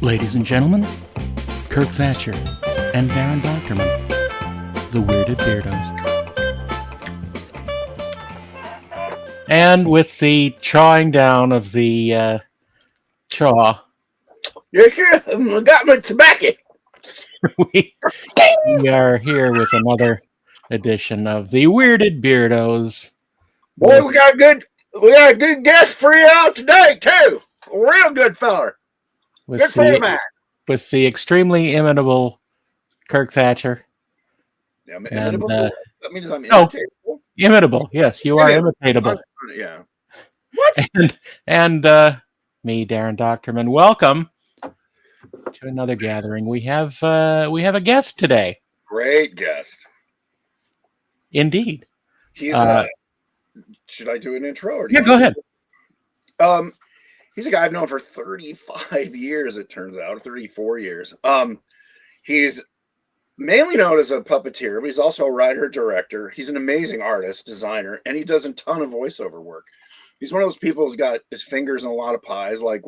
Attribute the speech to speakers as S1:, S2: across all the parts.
S1: Ladies and gentlemen, Kirk Thatcher and Darren Doctorman, the Weirded Beardos. And with the chawing down of the chaw,
S2: Yes, sir. I got my tobacco.
S1: we are here with another edition of the Weirded Beardos.
S2: Boy, we got a good guest for you out today too. A real good feller. Good friend of mine.
S1: With the extremely imitable Kirk Thatcher.
S2: Yeah, I'm imitable. That means I'm
S1: imitatable. Imitable, yes, you are imitatable.
S2: Yeah. What?
S1: And me, Darren Doctorman. Welcome to another gathering. We have a guest today.
S2: Great guest.
S1: Indeed.
S2: He's should I do an intro? Or
S1: yeah, go ahead.
S2: He's a guy I've known for 35 years, it turns out, 34 years. He's mainly known as a puppeteer, but he's also a writer, director. He's an amazing artist, designer, and he does a ton of voiceover work. He's one of those people who's got his fingers in a lot of pies, like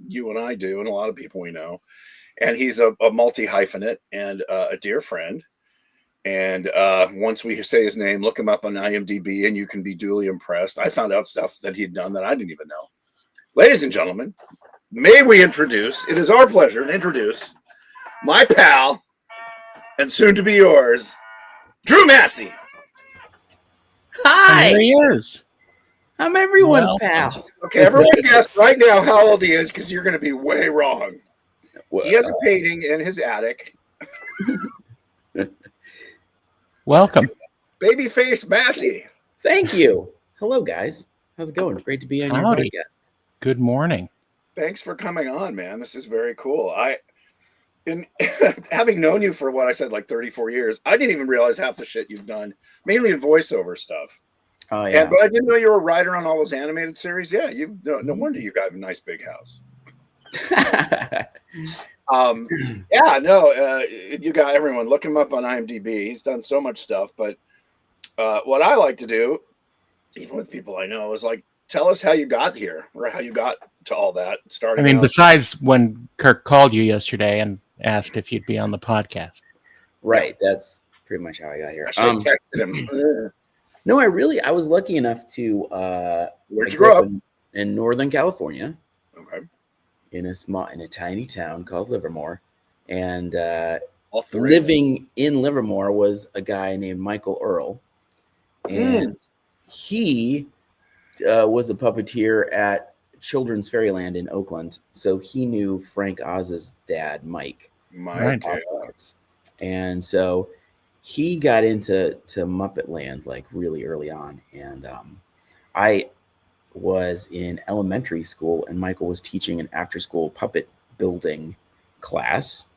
S2: you and I do, and a lot of people we know. And he's a multi-hyphenate and a dear friend. And once we say his name, look him up on IMDb, and you can be duly impressed. I found out stuff that he'd done that I didn't even know. Ladies and gentlemen, may we introduce, it is our pleasure to introduce my pal, and soon to be yours, Drew Massey.
S3: Hi.
S1: And there he is.
S3: I'm everyone's pal.
S2: Okay, everyone guess right now how old he is, because you're going to be way wrong. He has a painting in his attic.
S1: Welcome.
S2: Babyface Massey.
S3: Thank you. Hello, guys. How's it going? Great to be on your podcast.
S1: Good morning.
S2: Thanks for coming on, man. This is very cool. Having known you for what I said, like 34 years, I didn't even realize half the shit you've done, mainly in voiceover stuff.
S3: Oh, yeah.
S2: But I didn't know you were a writer on all those animated series. Yeah, no wonder you got a nice big house. You got everyone. Look him up on IMDb. He's done so much stuff. But what I like to do, even with people I know, is like, tell us how you got here or how you got to all that.
S1: Besides when Kirk called you yesterday and asked if you'd be on the podcast.
S3: Right. That's pretty much how I got here.
S2: I should have texted him.
S3: No, I was lucky enough to.
S2: Where'd you grow up?
S3: In Northern California.
S2: Okay.
S3: In a tiny town called Livermore, and
S2: living
S3: in Livermore was a guy named Michael Earl, and he was a puppeteer at Children's Fairyland in Oakland, so he knew Frank Oz's dad, Mike. Oz. And so he got into Muppet Land like really early on, and I was in elementary school, and Michael was teaching an after-school puppet building class,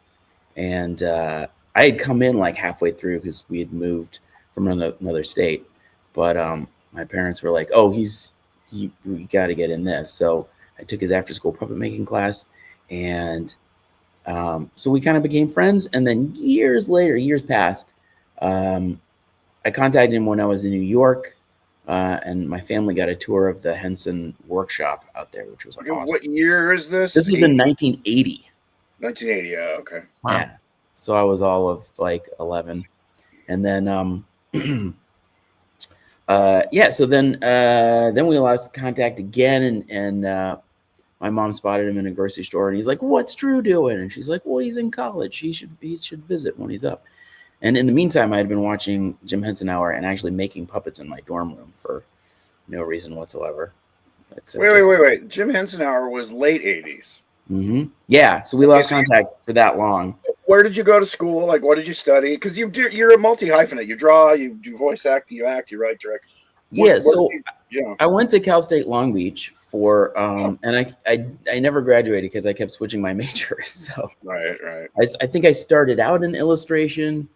S3: and I had come in like halfway through because we had moved from another state, but my parents were like, "Oh, we got to get in this." So I took his after-school puppet making class, and so we kind of became friends. And then years passed. I contacted him when I was in New York. And my family got a tour of the Henson workshop out there, which was awesome.
S2: What year is this?
S3: This was in 1980.
S2: 1980, yeah, okay.
S1: Wow.
S3: Yeah. So I was all of like 11. And then, so then we lost contact again. And my mom spotted him in a grocery store, and he's like, "What's Drew doing?" And she's like, "Well, he's in college. He should visit when he's up." And in the meantime, I had been watching Jim Henson Hour and actually making puppets in my dorm room for no reason whatsoever.
S2: Wait. Jim Henson Hour was late 80s.
S3: Mm-hmm. Yeah, so we lost contact for that long.
S2: Where did you go to school? Like, what did you study? Because you're a multi-hyphenate. You draw, you do voice acting, you act, you write, direct.
S3: I went to Cal State Long Beach for, and I never graduated because I kept switching my major. So
S2: Right.
S3: I think I started out in illustration,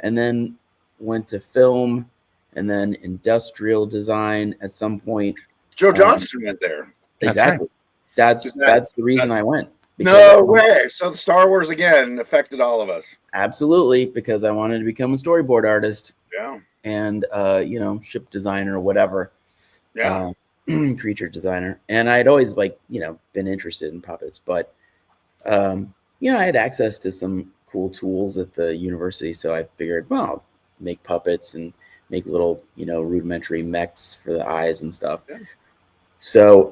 S3: and then went to film, and then industrial design at some point.
S2: Joe Johnston went there.
S3: Exactly. That's the reason I went.
S2: No way. So the Star Wars again affected all of us.
S3: Absolutely, because I wanted to become a storyboard artist.
S2: Yeah.
S3: And ship designer or whatever.
S2: Yeah.
S3: Creature designer. And I'd always been interested in puppets, but I had access to some cool tools at the university, so I figured, well, I'll make puppets and make little, rudimentary mechs for the eyes and stuff.
S2: Yeah.
S3: So,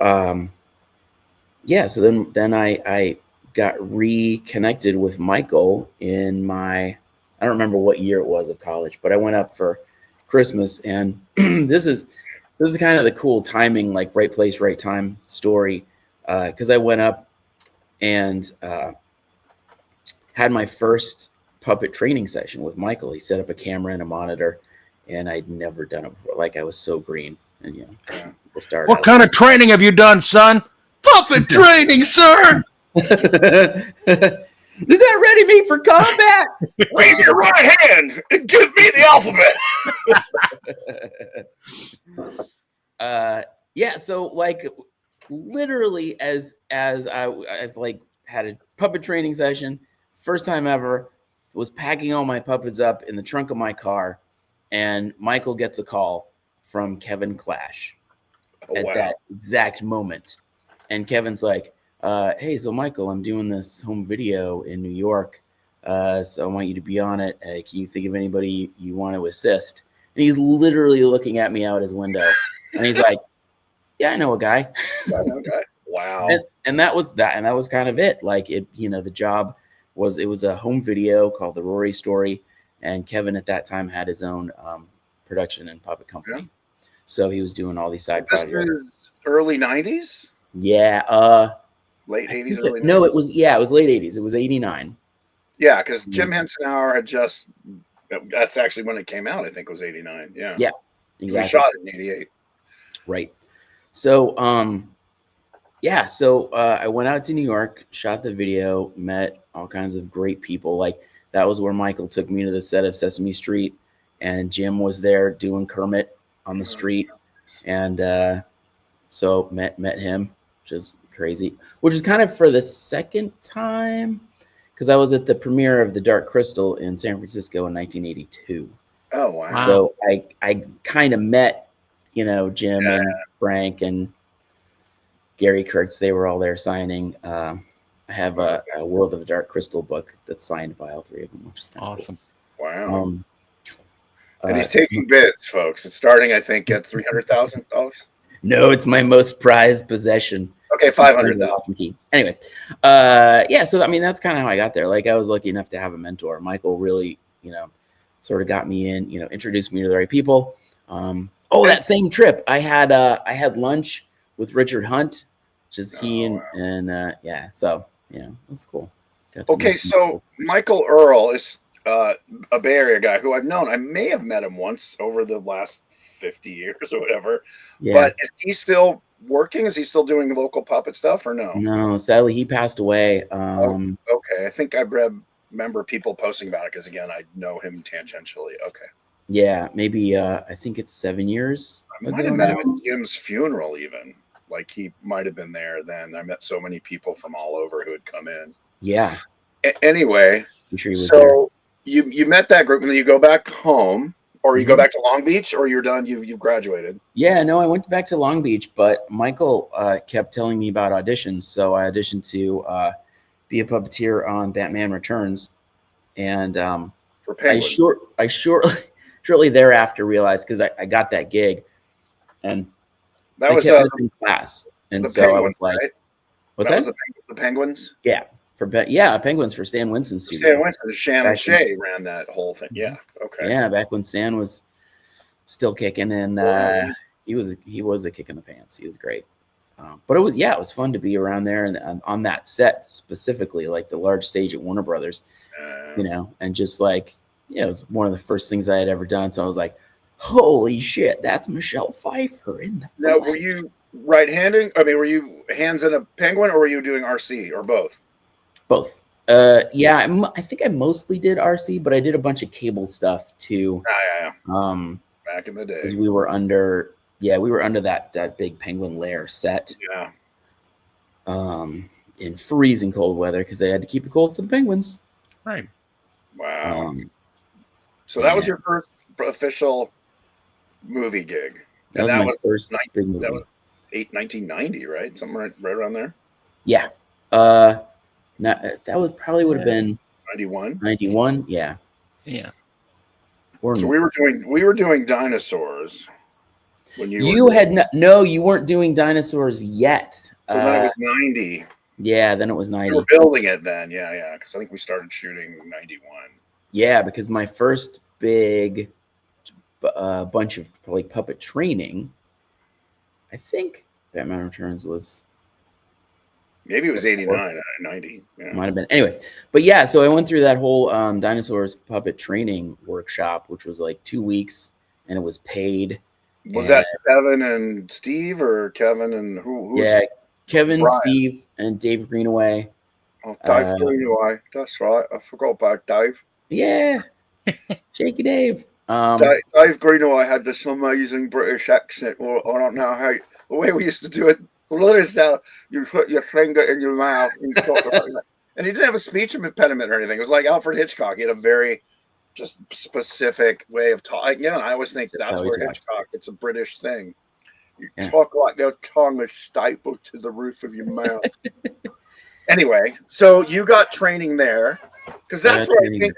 S3: so then I got reconnected with Michael in I don't remember what year it was of college, but I went up for Christmas, and this is kind of the cool timing, like right place, right time story, because I went up and had my first puppet training session with Michael. He set up a camera and a monitor, and I'd never done it before. Like, I was so green, and people started.
S1: What kind of training have you done, son? Puppet training, sir.
S3: Does that ready me for combat?
S2: Raise your right hand and give me the alphabet.
S3: So like literally as I've like had a puppet training session, first time ever, was packing all my puppets up in the trunk of my car, and Michael gets a call from Kevin Clash at that exact moment. And Kevin's like, hey, so Michael, I'm doing this home video in New York. So I want you to be on it. Can you think of anybody you want to assist? And he's literally looking at me out his window. And he's like, yeah, I know a guy.
S2: Wow.
S3: And that was that. And that was kind of it. Like, the job was a home video called The Rory Story. And Kevin at that time had his own production and puppet company. Yeah. So he was doing all these side projects.
S2: This was early 90s?
S3: Yeah.
S2: Late 80s, early 90s?
S3: No, it was late 80s. It was 89.
S2: Yeah, because Jim Henson Hour that's actually when it came out, I think it was 89. Yeah.
S3: Yeah, exactly.
S2: We shot it in 88.
S3: Right. So, I went out to New York, shot the video, met all kinds of great people. Like, that was where Michael took me to the set of Sesame Street, and Jim was there doing Kermit on the street. And so met him, which is crazy, which is kind of for the second time, because I was at the premiere of The Dark Crystal in San Francisco in 1982.
S2: Oh, wow.
S3: So I kind of met, Jim and Frank and Gary Kurtz. They were all there signing. I have a World of the Dark Crystal book that's signed by all three of them, which is kind of
S1: awesome.
S2: Cool. Wow. And he's taking bids, folks. It's starting, I think, at $300,000.
S3: No, it's my most prized possession.
S2: Okay, $500,000.
S3: Anyway, so I mean, that's kind of how I got there. Like, I was lucky enough to have a mentor. Michael really, sort of got me in, introduced me to the right people. That same trip, I had lunch with Richard Hunt, which is he and so it was cool.
S2: Okay, so Michael Earl is a Bay Area guy who I've known. I may have met him once over the last 50 years or whatever. Yeah. But is he still working? Is he still doing local puppet stuff or no?
S3: No, sadly he passed away.
S2: Okay, I think I remember people posting about it because, again, I know him tangentially. Okay.
S3: Yeah, maybe I think it's 7 years.
S2: I might have met him at Jim's funeral even. Like, he might have been there then. I met so many people from all over who had come in.
S3: Yeah.
S2: Anyway,
S3: I'm sure he was
S2: so you met that group and then you go back home, or you go back to Long Beach, or you're done, you've graduated?
S3: Yeah, no, I went back to Long Beach, but Michael kept telling me about auditions. So I auditioned to be a puppeteer on Batman Returns. And
S2: for Penguin.
S3: I shortly thereafter realized, because I got that gig, and
S2: that was
S3: in class. And so I was like, right? What's that?
S2: Was the Penguins?
S3: Yeah. Penguins for Stan Winston's studio.
S2: Stan Winston, Shannon Shea ran that whole thing. Yeah. Okay.
S3: Yeah, back when Stan was still kicking, and he was a kick in the pants. He was great. But it was fun to be around there and on that set specifically, like the large stage at Warner Brothers, and just like, it was one of the first things I had ever done. So I was like, holy shit, that's Michelle Pfeiffer in the
S2: Now, were you right-handed? I mean, were you hands in a penguin, or were you doing RC, or both?
S3: Both. I think I mostly did RC, but I did a bunch of cable stuff too.
S2: Yeah. Back in the day,
S3: because we were under that big penguin lair set.
S2: Yeah.
S3: In freezing cold weather, because they had to keep it cold for the penguins.
S1: Right.
S2: Wow. So that was your first official movie gig.
S3: That was my first big movie.
S2: That was 1990, right? Something right around there.
S3: Yeah. That would probably would have been
S2: 91.
S3: 91. Yeah.
S1: Yeah.
S3: Or
S2: So we were doing dinosaurs when
S3: you had no, you weren't doing dinosaurs yet.
S2: So then it was 90.
S3: Yeah, then it was
S2: We
S3: 90.
S2: were building it then. Yeah. Because I think we started shooting 91.
S3: Yeah, because my first big bunch of like puppet training, I think Batman Returns was
S2: Maybe it was 89, 90. Yeah.
S3: might have been. Anyway, but yeah, so I went through that whole dinosaurs puppet training workshop, which was like 2 weeks, and it was paid.
S2: Was that Kevin and Steve or Kevin and who?
S3: Yeah, Kevin,
S2: Brian?
S3: Steve, and Dave Greenaway.
S2: Oh, Dave Greenaway. That's right. I forgot about Dave.
S3: Yeah, Shaky Dave.
S2: Dave Greenaway had this amazing British accent. Well, I don't know how the way we used to do it. You put your finger in your mouth and talk like that. And he didn't have a speech impediment or anything. It was like Alfred Hitchcock. He had a very just specific way of talking. Yeah, I always think that's where Hitchcock. It's a British thing. You talk like your tongue is stapled to the roof of your mouth. Anyway, so you got training there because that's where I think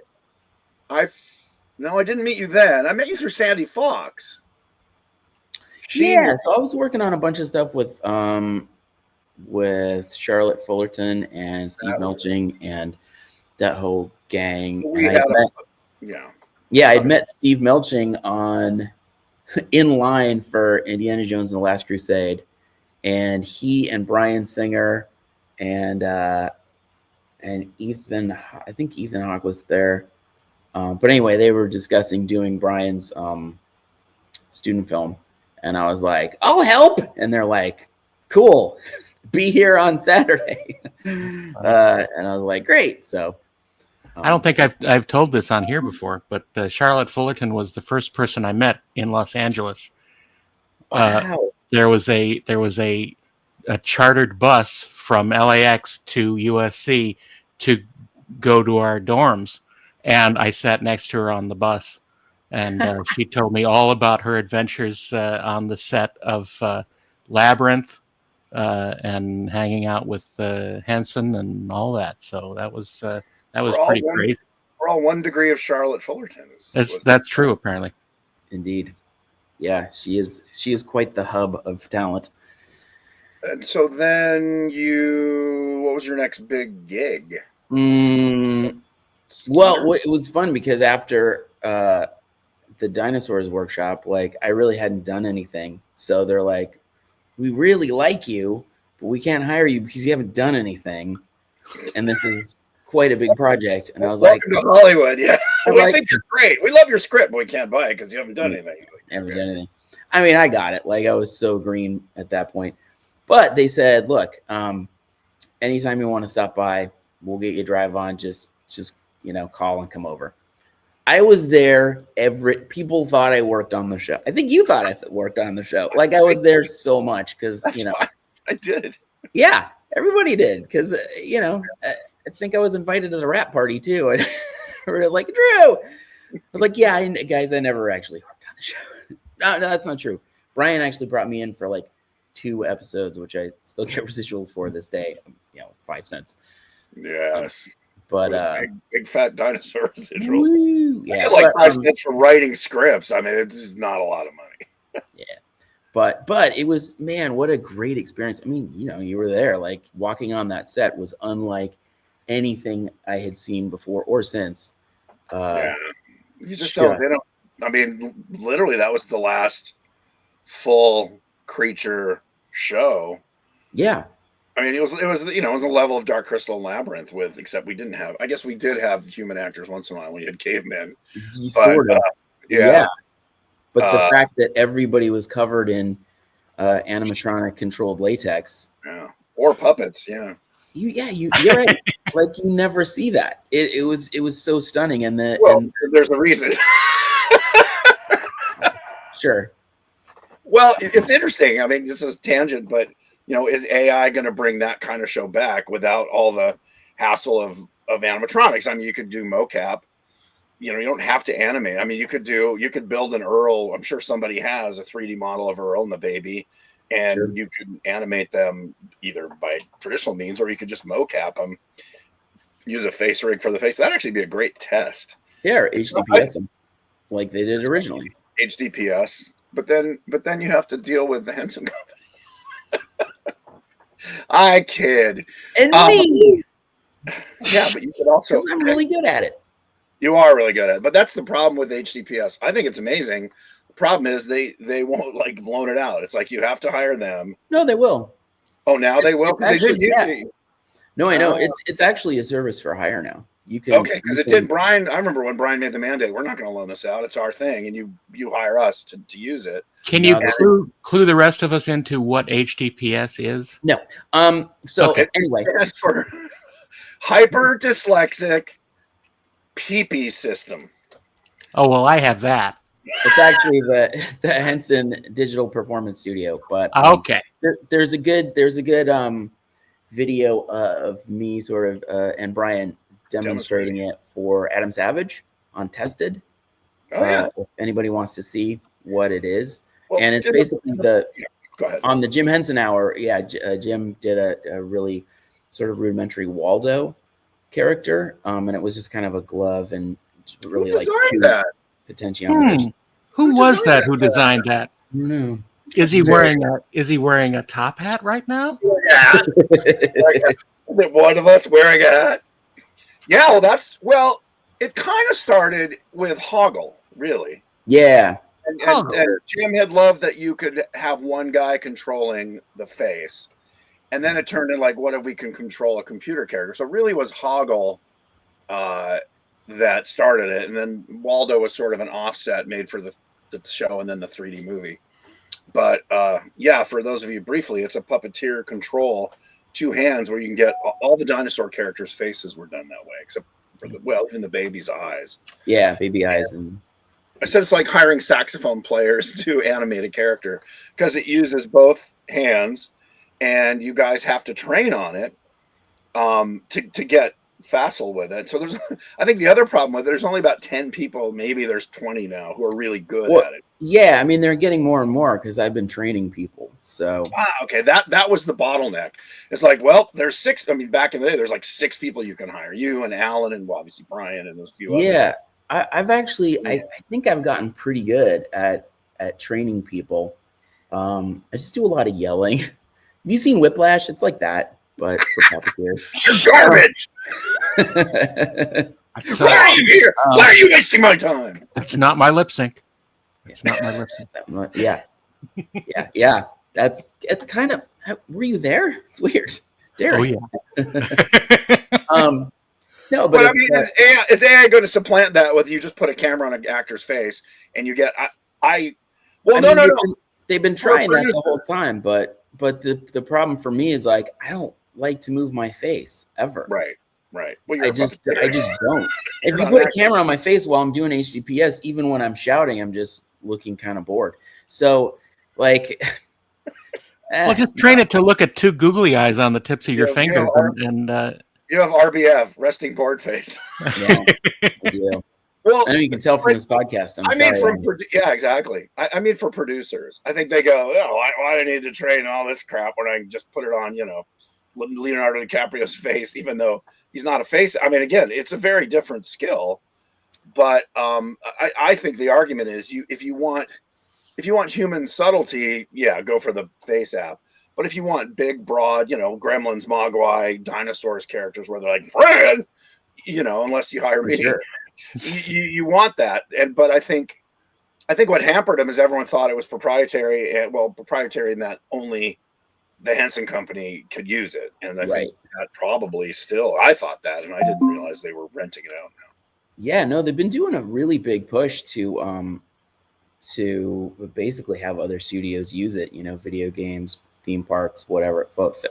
S2: I didn't meet you then. I met you through Sandy Fox.
S3: So I was working on a bunch of stuff with Charlotte Fullerton and Steve Melching and that whole gang. I'd met Steve Melching in line for Indiana Jones and the Last Crusade, and he and Brian Singer and Ethan, I think Ethan Hawke was there. But anyway, they were discussing doing Brian's student film. And I was like, I'll help. And they're like, cool, be here on Saturday. And I was like, great. So
S1: I don't think I've told this on here before, but Charlotte Fullerton was the first person I met in Los Angeles.
S3: Wow.
S1: There was a chartered bus from LAX to USC to go to our dorms, and I sat next to her on the bus. And she told me all about her adventures on the set of Labyrinth and hanging out with Henson and all that. So that was pretty crazy.
S2: We're all 1 degree of Charlotte Fullerton.
S1: That's true, apparently.
S3: Indeed. Yeah, she is quite the hub of talent.
S2: And so then what was your next big gig?
S3: Well, it was fun because after the dinosaurs workshop, like I really hadn't done anything. So they're like, we really like you, but we can't hire you because you haven't done anything. And this is quite a big project. And I was
S2: welcome to Hollywood. Yeah. We think you're great. We love your script, but we can't buy it because you haven't done anything.
S3: Haven't done anything. I mean, I got it. Like I was so green at that point. But they said, look, anytime you want to stop by, we'll get you a drive on. Just call and come over. I was there. People thought I worked on the show. I think you thought I worked on the show. Like I was there so much because
S2: I did.
S3: Yeah, everybody did because I think I was invited to the rap party too. And we were like, Drew. I was like, yeah, guys, I never actually worked on the show. No, that's not true. Brian actually brought me in for like 2 episodes, which I still get residuals for this day. 5 cents.
S2: Yes.
S3: But
S2: big fat dinosaur residuals.
S3: Yeah,
S2: I get like 5 cents for writing scripts. I mean, it's not a lot of money.
S3: Yeah, but it was, man, what a great experience. I mean, you were there. Like walking on that set was unlike anything I had seen before or since.
S2: Yeah, you just don't. They don't. I mean, literally, that was the last full creature show.
S3: Yeah.
S2: I mean, it was a level of Dark Crystal and Labyrinth except we didn't have. I guess we did have human actors once in a while when you had cavemen.
S3: Sort of. Yeah. But the fact that everybody was covered in animatronic controlled latex.
S2: Yeah. Or puppets. Yeah.
S3: You're right. Like you never see that. It was so stunning. And
S2: there's a reason.
S3: Sure.
S2: Well, it's interesting. I mean, this is a tangent, but is AI going to bring that kind of show back without all the hassle of animatronics? I mean, you could do mocap. You don't have to animate. I mean, you could build an Earl. I'm sure somebody has a 3D model of Earl and the baby, and you could animate them either by traditional means or you could just mocap them. use a face rig for the face. That'd actually be a great test.
S3: Yeah, or HDPS them, like they did originally.
S2: HDPS, but then you have to deal with the Henson Company. I kid.
S3: And me.
S2: Yeah, but you could also.
S3: Because I'm really good at it.
S2: You are really good at it, but that's the problem with HDPS. I think it's amazing. The problem is they won't like loan it out. It's like you have to hire them.
S3: No, they will.
S2: Oh, now they will.
S3: No, I know it's actually a service for hire now. You can
S2: because it did. Brian, I remember when Brian made the mandate. We're not going to loan this out. It's our thing, and you hire us to use it.
S1: Can you clue the rest of us into what HDPS is?
S3: No. So anyway,
S2: for hyper dyslexic pee-pee system.
S1: Oh well, I have that.
S3: It's actually the Henson Digital Performance Studio, but
S1: okay.
S3: There's a good video of me sort of and Brian demonstrating it for Adam Savage on Tested. If anybody wants to see what it is, and it's basically
S2: go ahead.
S3: On the Jim Henson Hour. Yeah, Jim did a really sort of rudimentary Waldo character, and it was just kind of a glove and really like
S2: that
S3: potentiometers.
S1: Who was that? Who designed that?
S3: No.
S1: Is he wearing a top hat right now?
S2: Yeah. One of us wearing a hat. Yeah, well, it kind of started with Hoggle, really.
S3: Yeah.
S2: And Jim had loved that you could have one guy controlling the face. And then it turned into like, what if we can control a computer character? So it really was Hoggle that started it. And then Waldo was sort of an offset made for the show and then the 3D movie. But for those of you briefly, it's a Puppeteer control, 2 hands where you can get all the dinosaur characters' faces were done that way, except for even the baby's eyes.
S3: Yeah, baby eyes. And
S2: I said it's like hiring saxophone players to animate a character because it uses both hands, and you guys have to train on it to get facile with it. So I think the other problem with it, there's only about 10 people, maybe there's 20 now who are really good at it.
S3: Yeah, I mean they're getting more and more because I've been training people. So
S2: okay, that was the bottleneck. It's like, well, there's 6. I mean, back in the day, there's like 6 people you can hire. You and Alan and obviously Brian and those few others.
S3: Yeah, I've actually I think I've gotten pretty good at training people. I just do a lot of yelling. Have you seen Whiplash? It's like that, but for puppeteers.
S2: You're garbage. Why are you here? Why are you wasting my time?
S1: It's not my lip sync. It's not my lip sync.
S3: Yeah. It's kind of. Were you there? It's weird. Derek.
S1: Oh yeah.
S2: No, but I mean, is AI going to supplant that? Whether you just put a camera on an actor's face and you get
S3: They've been trying that the whole time, but the problem for me is like I don't like to move my face ever.
S2: Right. Well,
S3: I just don't. If you put a camera on my face while I'm doing HDPS, even when I'm shouting, I'm just looking kind of bored. So, like,
S1: well, just train it to look at 2 googly eyes on the tips of your fingers, and
S2: you have RBF, resting board face.
S3: Yeah. Well, I know you can tell from this podcast.
S2: Exactly. I mean, for producers, I think they go, why do I need to train all this crap when I can just put it on, Leonardo DiCaprio's face, even though he's not a face. I mean, again, it's a very different skill, but I think the argument is if you want human subtlety, go for the face app. But if you want big, broad, Gremlins, Mogwai, dinosaurs characters where they're like, Fred, unless you hire me, sure. you want that. But I think what hampered them is everyone thought it was proprietary in that only the Henson Company could use it. And I think that probably still, I thought that, and I didn't realize they were renting it out now.
S3: Yeah, no, they've been doing a really big push to basically have other studios use it, video games, theme parks, whatever,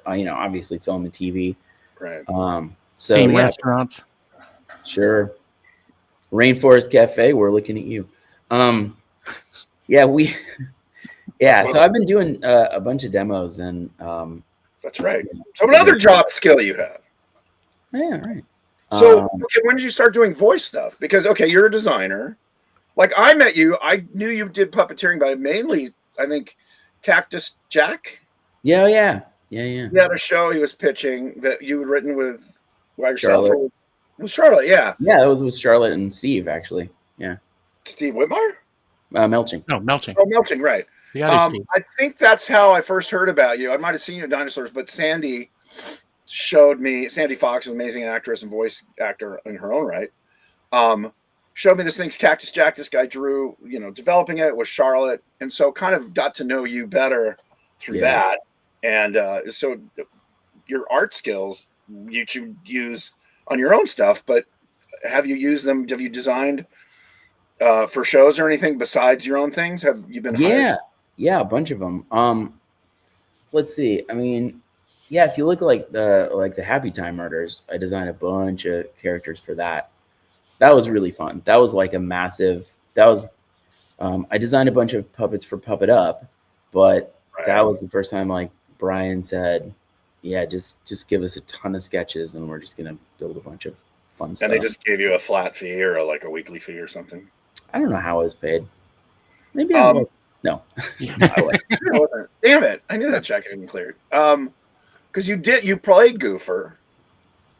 S3: obviously film and TV.
S2: Right.
S1: Theme restaurants.
S3: Sure. Rainforest Cafe, we're looking at you. So I've been doing a bunch of demos and
S2: that's right. So another job skill you have.
S3: Yeah, right.
S2: So when did you start doing voice stuff? Because you're a designer. Like I met you, I knew you did puppeteering, but mainly I think Cactus Jack.
S3: Yeah.
S2: He had a show he was pitching that you had written with yourself. With Charlotte, yeah.
S3: Yeah, it was with Charlotte and Steve, actually. Yeah.
S2: Steve Whitmire?
S3: Melching.
S1: No, Melching.
S2: Oh, Melching, right.
S1: The other Steve.
S2: I think that's how I first heard about you. I might have seen you in Dinosaurs, but Sandy showed me, Sandy Fox, an amazing actress and voice actor in her own right, showed me this thing's Cactus Jack. This guy drew, developing it with Charlotte. And so kind of got to know you better through that. And so your art skills you should use on your own stuff, but have you used them? Have you designed for shows or anything besides your own things? Have you been hired?
S3: Yeah, a bunch of them. Let's see. I mean, yeah, if you look at the Happy Time Murders, I designed a bunch of characters for that. That was really fun. That was like a massive. That was. I designed a bunch of puppets for Puppet Up, but that was the first time like Brian said, "Yeah, just give us a ton of sketches, and we're just gonna build a bunch of fun stuff."
S2: And they just gave you a flat fee or like a weekly fee or something.
S3: I don't know how I was paid. Maybe I was. No.
S2: Damn it! I knew that check had been cleared. Because you played Goofer.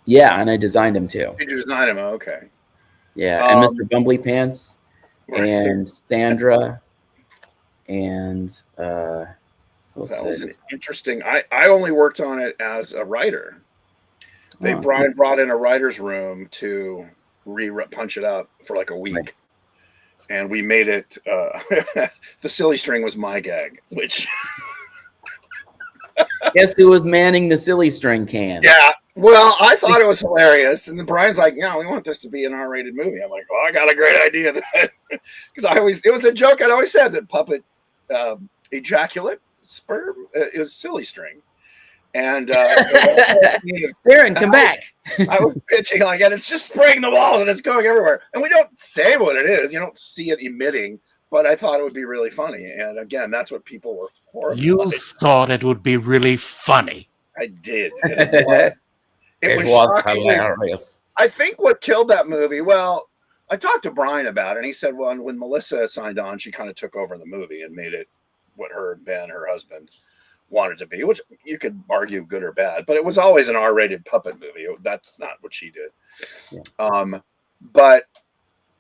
S3: Yeah, and I designed him too.
S2: Did you design him? Okay.
S3: Yeah, and Mr. Bumbly Pants, and Sandra, and
S2: that was an interesting. I only worked on it as a writer. Brian brought in a writer's room to punch it up for like a week. Right. And we made it. The silly string was my gag, which.
S3: Guess who was manning the silly string can?
S2: Yeah. Well, I thought it was hilarious, and then Brian's like, "No, we want this to be an R-rated movie." I'm like, "Oh, I got a great idea then," because it was a joke. I'd always said that puppet ejaculate sperm is silly string, and
S3: Baron, come back.
S2: I was pitching like, and it's just spraying the walls and it's going everywhere, and we don't say what it is. You don't see it emitting. But I thought it would be really funny. And again, that's what people were horrified.
S1: You thought it would be really funny.
S2: I did. It was hilarious. I think what killed that movie, well, I talked to Brian about it, and he said, well, when Melissa signed on, she kind of took over the movie and made it what her and Ben, her husband, wanted to be, which you could argue good or bad, but it was always an R-rated puppet movie. That's not what she did. Yeah. But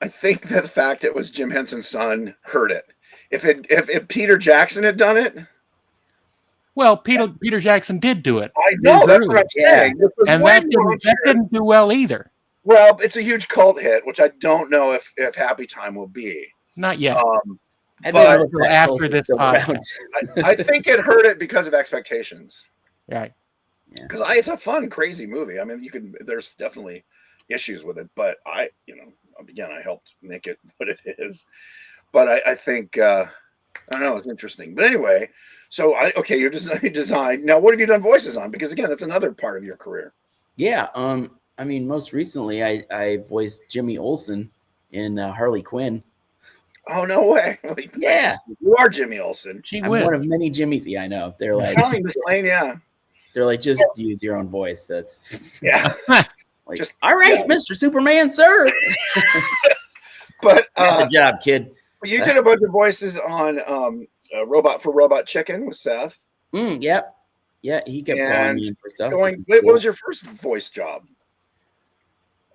S2: I think that the fact it was Jim Henson's son hurt it. If Peter Jackson had done it,
S1: well, Peter Jackson did do it.
S2: I know that's what I'm saying.
S1: And that didn't do well either.
S2: Well, it's a huge cult hit, which I don't know if Happy Time will be.
S1: Not yet.
S2: But
S1: after this podcast,
S2: I think it hurt it because of expectations.
S1: Right.
S2: Because it's a fun, crazy movie. I mean, there's definitely issues with it, but again, I helped make it what it is. But I think, I don't know, it's interesting. But anyway, so you're design. Now, what have you done voices on? Because again, that's another part of your career.
S3: Yeah. I mean, most recently, I voiced Jimmy Olsen in Harley Quinn.
S2: Oh, no way.
S3: Yeah.
S2: You are Jimmy Olsen.
S3: I'm one of many Jimmys. Yeah, I know. They're like,
S2: yeah.
S3: They're like, just use your own voice. That's
S2: like,
S3: just all right, Mr. Superman, sir.
S2: But
S3: good job, kid.
S2: You did a bunch of voices on Robot Chicken with Seth.
S3: Yep. Yeah, he kept calling me in for stuff.
S2: What was your first voice job?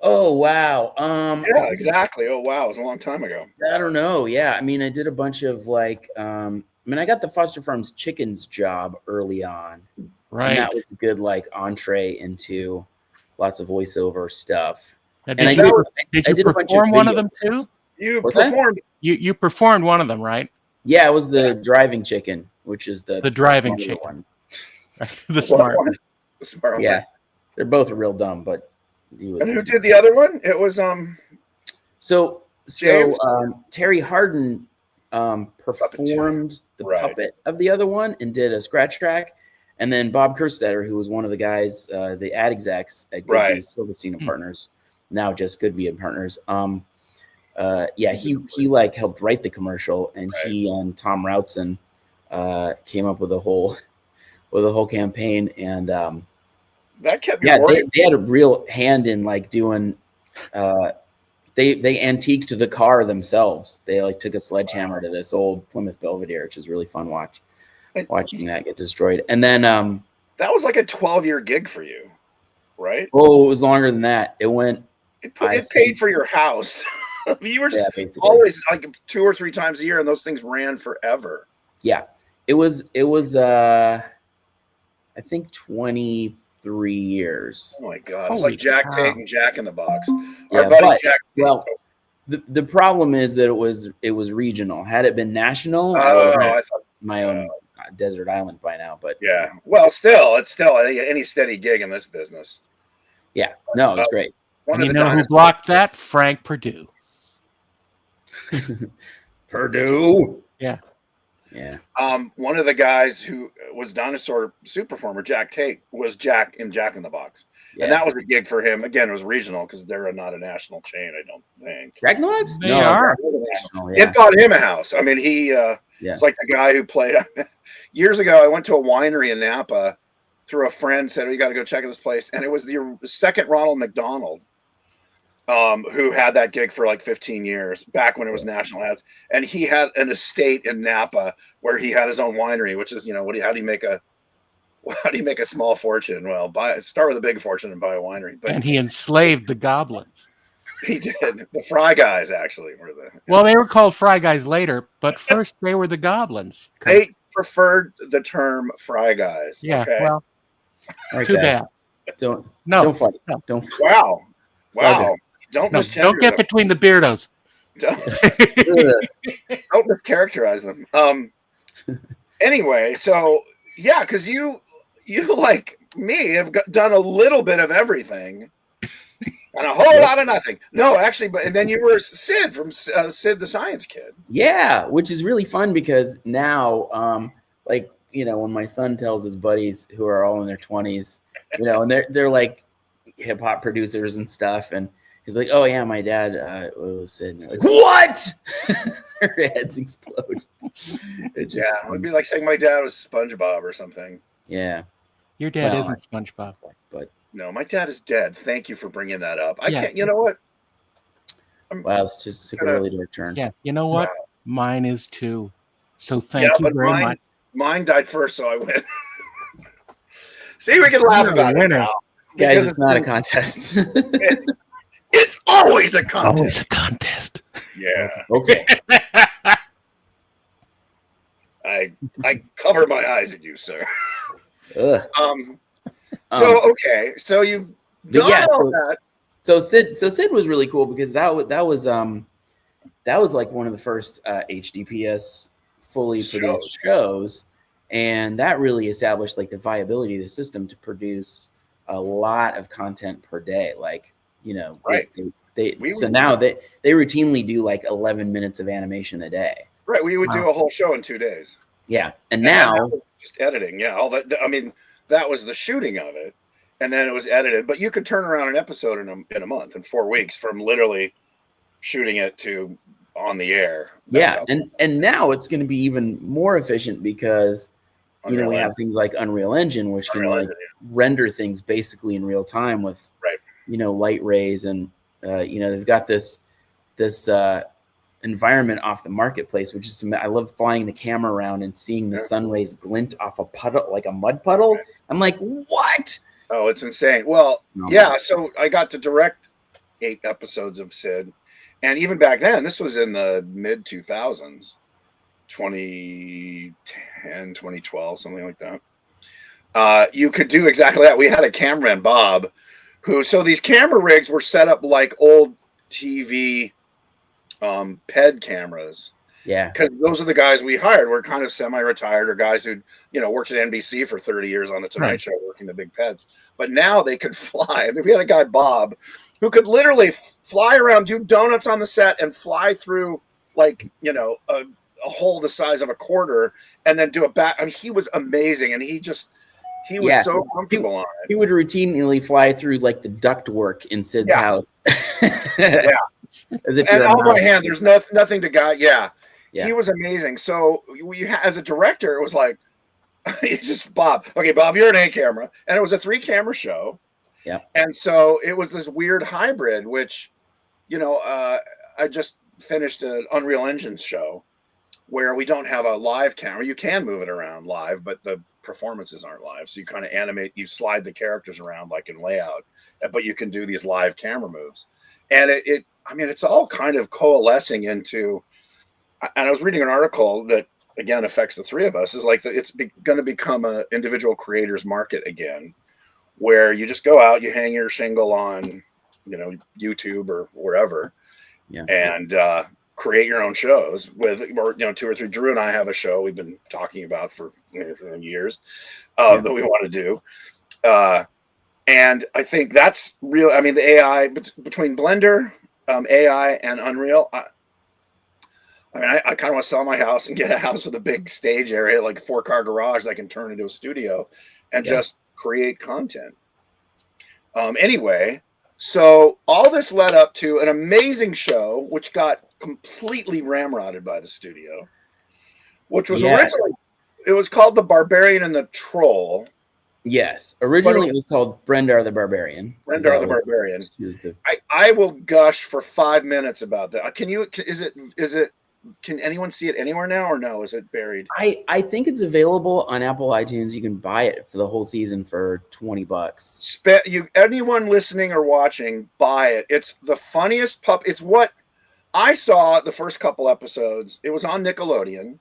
S3: Oh wow.
S2: Yeah, exactly. Oh wow, it was a long time ago.
S3: I don't know. Yeah, I mean, I did a bunch of like. I got the Foster Farms chickens job early on.
S1: Right.
S3: And that was a good like entree into lots of voiceover stuff.
S1: Now, did you perform one of them too?
S2: You performed.
S1: You performed one of them, right?
S3: Yeah, it was the driving chicken, which is the
S1: driving chicken one. The smart one.
S2: The smart one.
S3: Yeah, they're both real dumb, but.
S2: And who did the other one? It was
S3: So Terry Harden performed the puppet of the other one and did a scratch track, and then Bob Kerstetter, who was one of the guys, the ad execs at Goodby Silverstein and Partners, now just Goodby and Partners. He like helped write the commercial, and he and Tom Routson came up with a whole campaign, and
S2: that kept
S3: they had a real hand in like doing they antiqued the car themselves. They like took a sledgehammer to this old Plymouth Belvedere, which is really fun watching that get destroyed. And then
S2: that was like a 12-year gig for you, right?
S3: Oh, it was longer than that. It went
S2: It paid for your house. You were
S3: basically
S2: always like 2 or 3 times a year, and those things ran forever.
S3: Yeah, it was I think 23 years.
S2: Oh my god, it's
S1: Holy
S2: like Jack
S1: cow.
S2: Tate and Jack in the Box.
S3: Yeah,
S2: Our buddy
S3: but,
S2: Jack.
S3: well, the problem is that it was regional. Had it been national, I
S2: Oh,
S3: would have
S2: I thought.
S3: my own desert island by now. But
S2: Yeah. Well, still, it's still any steady gig in this business.
S3: yeah, no, it was great.
S2: One
S1: And
S2: of
S1: you
S2: the
S1: know who
S2: dinosaurs.
S1: blocked that? Frank Purdue.
S3: Purdue.
S1: Yeah.
S3: Yeah.
S2: One of the guys who was dinosaur soup performer, Jack Tate, was Jack in the Box.
S3: Yeah.
S2: And that was a gig for him. Again, it was regional because they're not a national chain, I don't think.
S3: Jack in the Box?
S1: They are.
S3: National, yeah.
S2: It bought him a house. I mean, it's like the guy who played years ago. I went to a winery in Napa through a friend, said, "We got to go check out this place." And it was the second Ronald McDonald, who had that gig for like 15 years back when it was national ads. And he had an estate in Napa where he had his own winery, which is, how do you make a small fortune? Well, start with a big fortune and buy a winery. But
S1: And he enslaved the goblins.
S2: he did. The Fry Guys actually were
S1: Well, they were called Fry Guys later, but first they were the goblins.
S2: they preferred the term Fry Guys.
S1: Yeah,
S2: Okay.
S1: well,
S3: Right,
S1: too
S3: guys.
S1: bad.
S3: Don't
S1: No,
S3: fight.
S1: no.
S3: Don't.
S2: Wow.
S3: Wow.
S2: Don't
S1: no, don't get between the Beardos.
S2: Don't mischaracterize them. Anyway, so yeah, because you like me have done a little bit of everything and a whole lot of nothing. No, actually, and then you were Sid from Sid the Science Kid.
S3: Yeah, which is really fun because now, when my son tells his buddies who are all in their 20s, and they're like hip hop producers and stuff, and he's like, "Oh yeah, my dad was Sid." And they're like, "What?" Their heads explode.
S2: It would be like saying my dad was SpongeBob or something.
S3: Yeah.
S1: Your dad isn't SpongeBob.
S3: But
S2: no, my dad is dead. Thank you for bringing that up. I
S1: Yeah.
S2: can't. You know what?
S3: Wow, it's just took a really dark turn.
S1: Yeah, you know what?
S2: Wow.
S1: Mine is too. So thank you
S2: but
S1: very much.
S2: Mine died first, so I win. See, we can laugh about it now.
S3: Guys, it's not a contest.
S2: It's always a contest.
S1: Always a contest.
S2: Yeah.
S3: Okay.
S2: I cover my eyes at you, sir.
S3: Ugh.
S2: So you've done all that.
S3: So Sid was really cool because that was like one of the first HDPS fully produced shows, and that really established like the viability of the system to produce a lot of content per day. Like,
S2: right.
S3: Now they routinely do like 11 minutes of animation a day.
S2: Right, we would do a whole show in 2 days.
S3: Yeah, and now
S2: just editing. Yeah, all that. I mean, that was the shooting of it, and then it was edited. But you could turn around an episode in a month, in 4 weeks, from literally shooting it to on the air.
S3: And now it's going to be even more efficient because we have things like Unreal Engine, which can render things basically in real time with light rays, and they've got this environment off the marketplace, which is, I love flying the camera around and seeing the sun rays glint off a puddle, like a mud puddle. I'm like, what?
S2: Oh, it's insane. Well, so I got to direct 8 episodes of Sid, and even back then, this was in the mid 2000s, 2010, 2012, something like that. You could do exactly that. We had a cameraman, Bob, so these camera rigs were set up like old TV PED cameras.
S3: Yeah.
S2: Because those are the guys we hired. We're kind of semi-retired, or guys who, worked at NBC for 30 years on the Tonight Show working the big PEDs. But now they could fly. We had a guy, Bob, who could literally fly around, do donuts on the set, and fly through like, a hole the size of a quarter, and then do a back. I mean, he was amazing, and he was so comfortable on it.
S3: He would routinely fly through like the ductwork in Sid's house.
S2: Yeah. And on my hand, there's nothing to guide. Yeah. He was amazing. So as a director, it was like, it's just Bob. Okay, Bob, you're an 8 camera. And it was a 3 camera show.
S3: Yeah.
S2: And so it was this weird hybrid, which, I just finished an Unreal Engine show where we don't have a live camera. You can move it around live, but the performances aren't live. So you kind of animate, you slide the characters around like in layout, but you can do these live camera moves. And I mean, it's all kind of coalescing into, and I was reading an article that again affects the three of us, is like it's going to become an individual creators market again, where you just go out, you hang your shingle on, YouTube or wherever, and create your own shows with, or 2 or 3. Drew and I have a show we've been talking about for years that we want to do, and I think that's real. I mean, the AI between Blender, AI, and Unreal. I mean, I kind of want to sell my house and get a house with a big stage area, like a 4-car garage that I can turn into a studio and just create content. Anyway, so all this led up to an amazing show, which got completely ramrodded by the studio, which was originally, it was called The Barbarian and the Troll.
S3: Yes. Originally it was called Brendar the Barbarian.
S2: Brendar the Barbarian. I will gush for 5 minutes about that. Can anyone see it anywhere now, or no? Is it buried?
S3: I think it's available on Apple iTunes. You can buy it for the whole season for $20.
S2: Anyone listening or watching, buy it. It's the funniest pup. It's what I saw the first couple episodes. It was on Nickelodeon,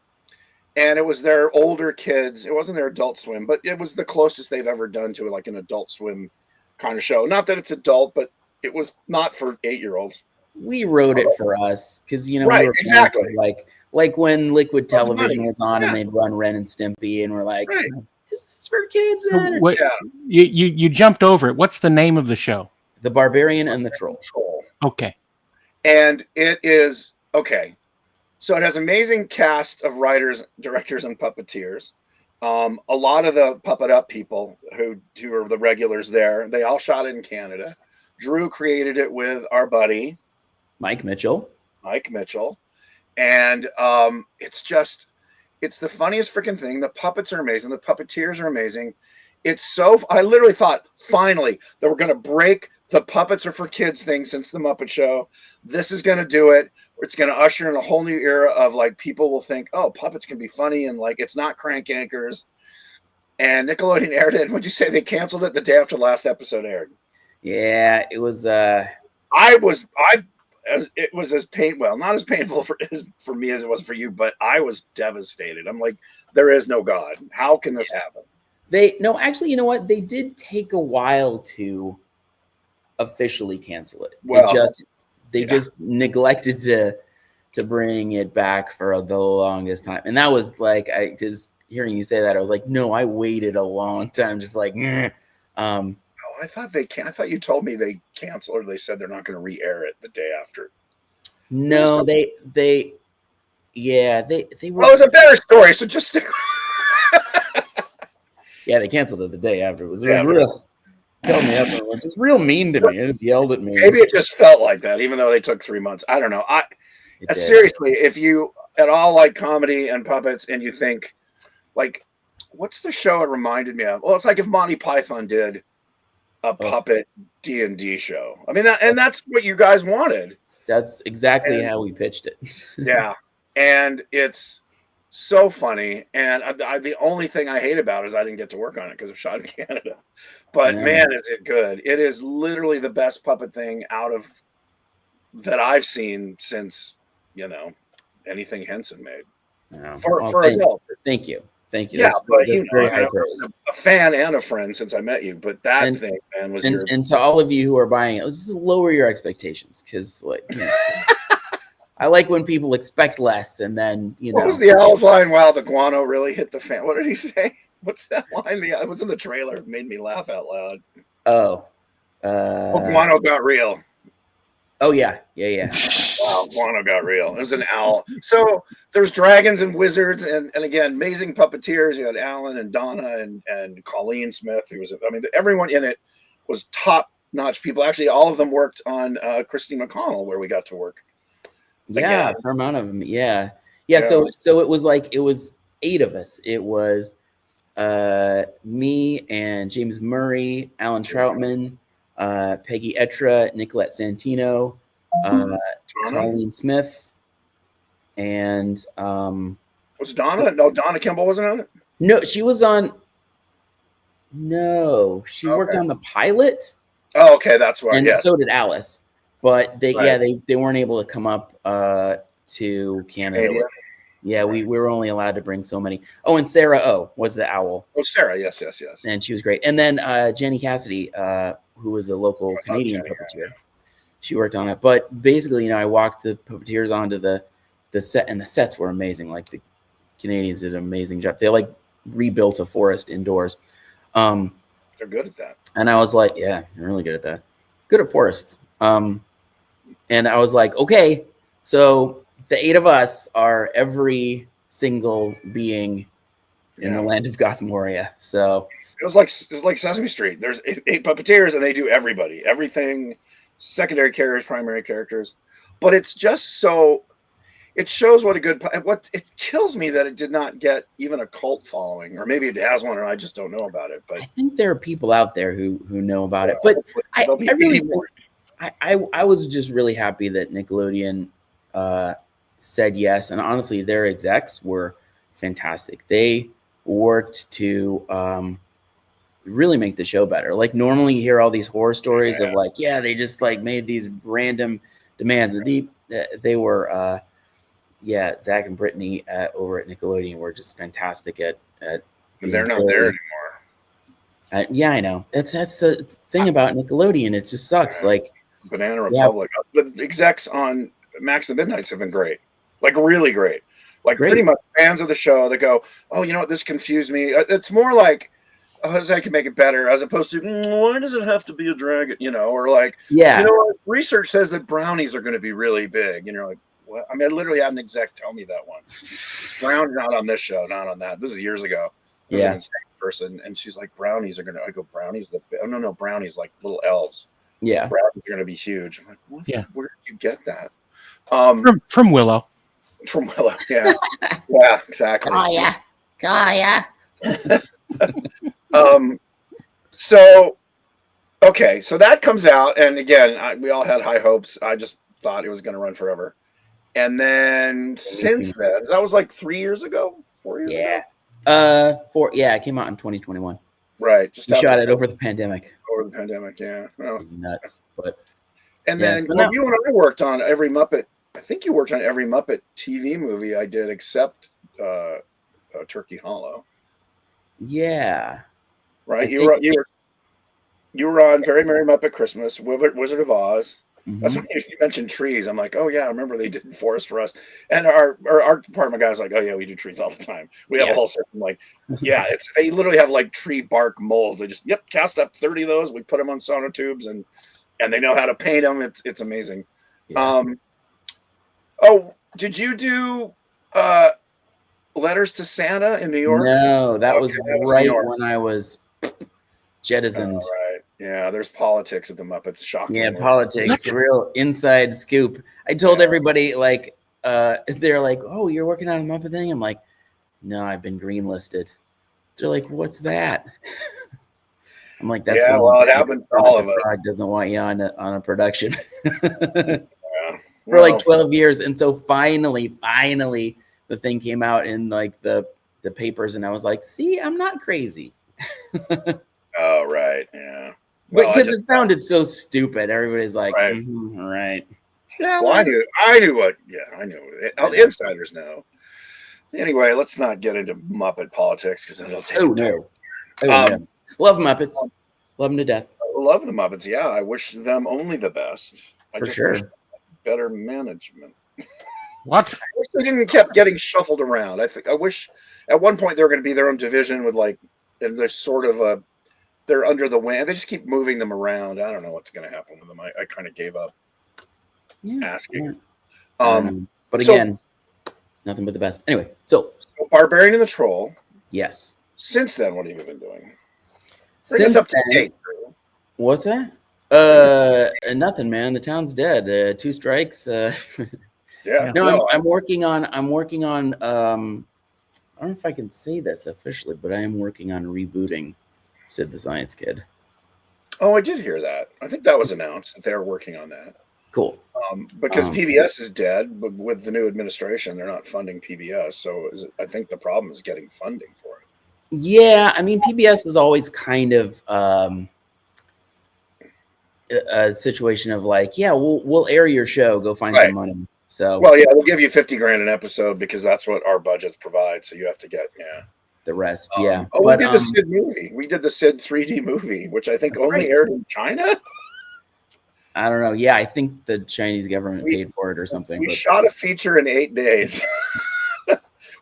S2: and it was their older kids. It wasn't their Adult Swim, but it was the closest they've ever done to like an Adult Swim kind of show. Not that it's adult, but it was not for 8-year-olds.
S3: We wrote it for us because we were
S2: exactly
S3: like when Liquid Television was on and they'd run Ren and Stimpy, and we're like, "Is this for kids?"
S1: You jumped over it. What's the name of the show?
S3: The Barbarian and the Troll.
S1: Okay,
S2: and it is okay. So it has amazing cast of writers, directors, and puppeteers. A lot of the Puppet Up people who are the regulars there, they all shot it in Canada. Drew created it with our buddy
S3: Mike Mitchell.
S2: And it's the funniest freaking thing. The puppets are amazing. The puppeteers are amazing. I literally thought finally that we're going to break the puppets are for kids thing since the Muppet Show. This is going to do it. It's going to usher in a whole new era of like, people will think, oh, puppets can be funny. And like, it's not crank anchors. And Nickelodeon aired it. And would you say they canceled it the day after the last episode aired?
S3: Yeah, it was,
S2: it was not as painful for me as it was for you, but I was devastated. I'm like, there is no God. How can this happen?
S3: Actually, you know what? They did take a while to officially cancel it.
S2: Well,
S3: they just neglected to bring it back for the longest time. And that was like, hearing you say that, I was like, no, I waited a long time. Just like,
S2: I thought you told me they canceled, or they said they're not going to re-air it the day after.
S3: No, they were.
S2: Well, it was a better story, so just stick.
S3: Yeah, they canceled it the day after. It was real. Tell me afterwards. It was real mean to me. It just yelled at me.
S2: Maybe it just felt like that, even though they took 3 months. I don't know. Seriously, if you at all like comedy and puppets, and you think, like, what's the show it reminded me of? Well, it's like if Monty Python did a puppet D&D show. I mean, that's what you guys wanted.
S3: That's exactly how we pitched it.
S2: Yeah, and it's so funny. And the only thing I hate about it is I didn't get to work on it because it's shot in Canada. But man, is it good! It is literally the best puppet thing that I've seen since anything Henson made for adults.
S3: Thank you.
S2: Yeah, but a fan and a friend since I met you. But that thing, man, was
S3: and to all of you who are buying it, let's just lower your expectations, because I like when people expect less, and then What
S2: was the Owl's line? Wow, the guano really hit the fan. What did he say? What's that line? It was in the trailer. It made me laugh out loud. Guano got real.
S3: Oh yeah.
S2: Wow, guano got real. It was an owl. So there's dragons and wizards, and again, amazing puppeteers. You had Alan and Donna and Colleen Smith. Everyone in it was top-notch people. Actually, all of them worked on Christy McConnell, where we got to work.
S3: Yeah, a fair amount of them. Yeah. So it was 8 of us. It was me and James Murray, Alan Troutman, Peggy Etra, Nicolette Santino, Colleen Smith, and
S2: was Donna? No, Donna Kimball wasn't on it.
S3: No, she was on. No, she worked
S2: Okay.
S3: on the pilot,
S2: Oh, okay, that's why.
S3: and
S2: Yeah,
S3: so did Alice. But they, yeah,
S2: right.
S3: they weren't able to come up to Canada
S2: Canada.
S3: with us. Yeah, we were only allowed to bring so many. Oh, and Sarah O was the owl,
S2: Oh, Sarah. Yes, yes, yes.
S3: and she was great. And then Jenny Cassidy, who was a local
S2: Oh,
S3: Canadian
S2: Jenny,
S3: puppeteer, she worked on it. But basically, I walked the puppeteers onto the set, and the sets were amazing. Like the Canadians did an amazing job. They like rebuilt a forest indoors.
S2: they're good at that.
S3: And I was like, yeah, I'm really good at that. Good at forests. And I was like, okay, so the 8 of us are every single being in the land of Gothmoria. So
S2: It was like Sesame Street. There's 8 puppeteers, and they do everything, secondary characters, primary characters. But it's just so. It shows what a good. What it kills me that it did not get even a cult following, or maybe it has one, and I just don't know about it. But
S3: I think there are people out there who know about it. But I
S2: there'll be
S3: really
S2: 80 more.
S3: think I was just really happy that Nickelodeon said yes. And honestly, their execs were fantastic. They worked to really make the show better. Like normally you hear all these horror stories of like, yeah, they just like made these random demands. And they were, Zach and Brittany over at Nickelodeon were just fantastic at
S2: And they're not there anymore.
S3: yeah, I know. That's the thing about Nickelodeon. It just sucks. Like
S2: Banana Republic. The execs on Max and Midnights have been great, like really great. Like pretty much fans of the show that go, oh, you know what, this confused me. It's more like, oh, I can make it better, as opposed to why does it have to be a dragon? Or like, research says that brownies are going to be really big. Like, what? I mean, I literally had an exec tell me that once. Brownies not on this show, not on that. This is years ago. This is an insane person, and she's like, brownies are gonna. I go, brownies? No, brownies like little elves.
S3: Yeah,
S2: brownies are gonna be huge. I'm like, what?
S1: Yeah.
S2: Where did you get that?
S1: From Willow.
S2: From Willow, yeah. Yeah, exactly.
S3: Gaia.
S2: So, okay, so that comes out, and again, we all had high hopes. I just thought it was going to run forever. And then since then, that was like 3 years ago, 4 years ago.
S3: It came out in 2021.
S2: Right,
S3: we shot it over the pandemic.
S2: Over the pandemic, yeah.
S3: Well, nuts, but.
S2: And then you and I worked on every Muppet. I think you worked on every Muppet TV movie I did, except Turkey Hollow.
S3: Yeah.
S2: Right. You were on Very Merry Muppet Christmas, Wizard of Oz. Mm-hmm. That's when you mentioned trees. I'm like, oh yeah, I remember they did forest for us. And our art department guy's like, oh yeah, we do trees all the time. We have a whole system. Like, yeah, they literally have like tree bark molds. They just cast up 30 of those. We put them on sonotubes and they know how to paint them. It's amazing. Yeah. Did you do Letters to Santa in New York?
S3: No, that was right when I was jettisoned.
S2: Right. Yeah, there's politics at the Muppets. Shocking.
S3: Yeah, politics. Real inside scoop. I told everybody, like, they're like, oh, you're working on a Muppet thing? I'm like, no, I've been greenlisted. They're like, what's that? I'm like, that's
S2: it happened to all of us.
S3: Doesn't want you on a production for like 12 years. And so finally, the thing came out in like the papers, and I was like, see, I'm not crazy.
S2: Oh, right. Yeah.
S3: Because it sounded so stupid. Everybody's like,
S2: right.
S3: All right.
S2: Well, I knew what. Yeah, I knew it. All the insiders know. Anyway, let's not get into Muppet politics because it'll take.
S3: No. Love Muppets. Love them to death.
S2: I love the Muppets. Yeah, I wish them only the best.
S3: For sure.
S2: Better management.
S1: What?
S2: I wish they didn't kept getting shuffled around. I wish at one point they were going to be their own division with like, and there's sort of they're under the wing. They just keep moving them around. I don't know what's going to happen with them. I kind of gave up asking.
S3: Yeah. But again, nothing but the best. Anyway, so
S2: Barbarian and the Troll.
S3: Yes.
S2: Since then, what have you been doing?
S3: Since then, what's that? Nothing, man. The town's dead. 2 strikes.
S2: Yeah.
S3: No, I'm working on. I don't know if I can say this officially, but I am working on rebooting Sid the Science Kid.
S2: Oh, I did hear that. I think that was announced that they're working on that.
S3: Cool.
S2: Because PBS is dead, but with the new administration, they're not funding PBS. So I think the problem is getting funding for it.
S3: Yeah, I mean, PBS is always kind of a situation of like, yeah, we'll air your show, go find some money. So
S2: well, yeah, we'll give you 50 grand an episode because that's what our budgets provide. So you have to get
S3: the rest, yeah.
S2: Oh, we did the Sid movie. We did the Sid 3D movie, which I think only aired in China.
S3: I don't know. Yeah, I think the Chinese government paid for it or something.
S2: We shot a feature in 8 days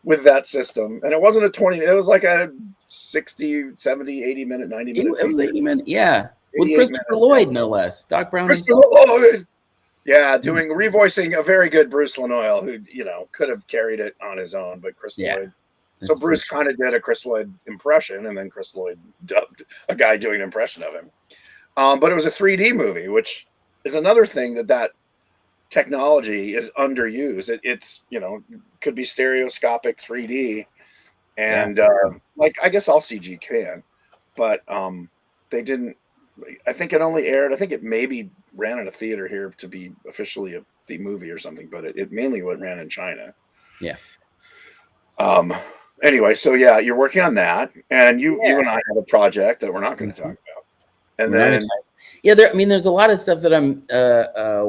S2: with that system. And it wasn't a 20, it was like a 60, 70, 80 minute, 90 minute.
S3: It was 80 minutes. Yeah. With Christopher Lloyd, no less. Doc Brown himself.
S2: Lloyd. Yeah, revoicing a very good Bruce Lanoil, who, could have carried it on his own, but Chris Lloyd. So Bruce kind of did a Chris Lloyd impression, and then Chris Lloyd dubbed a guy doing an impression of him. But it was a 3D movie, which is another thing that technology is underused. It's could be stereoscopic 3D, and I guess all CG can, but they didn't. I think it only aired. I think it maybe ran in a theater here to be officially the movie or something, but it mainly ran in China.
S3: Yeah.
S2: Anyway, so yeah, you're working on that, and you and I have a project that we're not going to talk about, and then.
S3: Yeah, there's a lot of stuff that I'm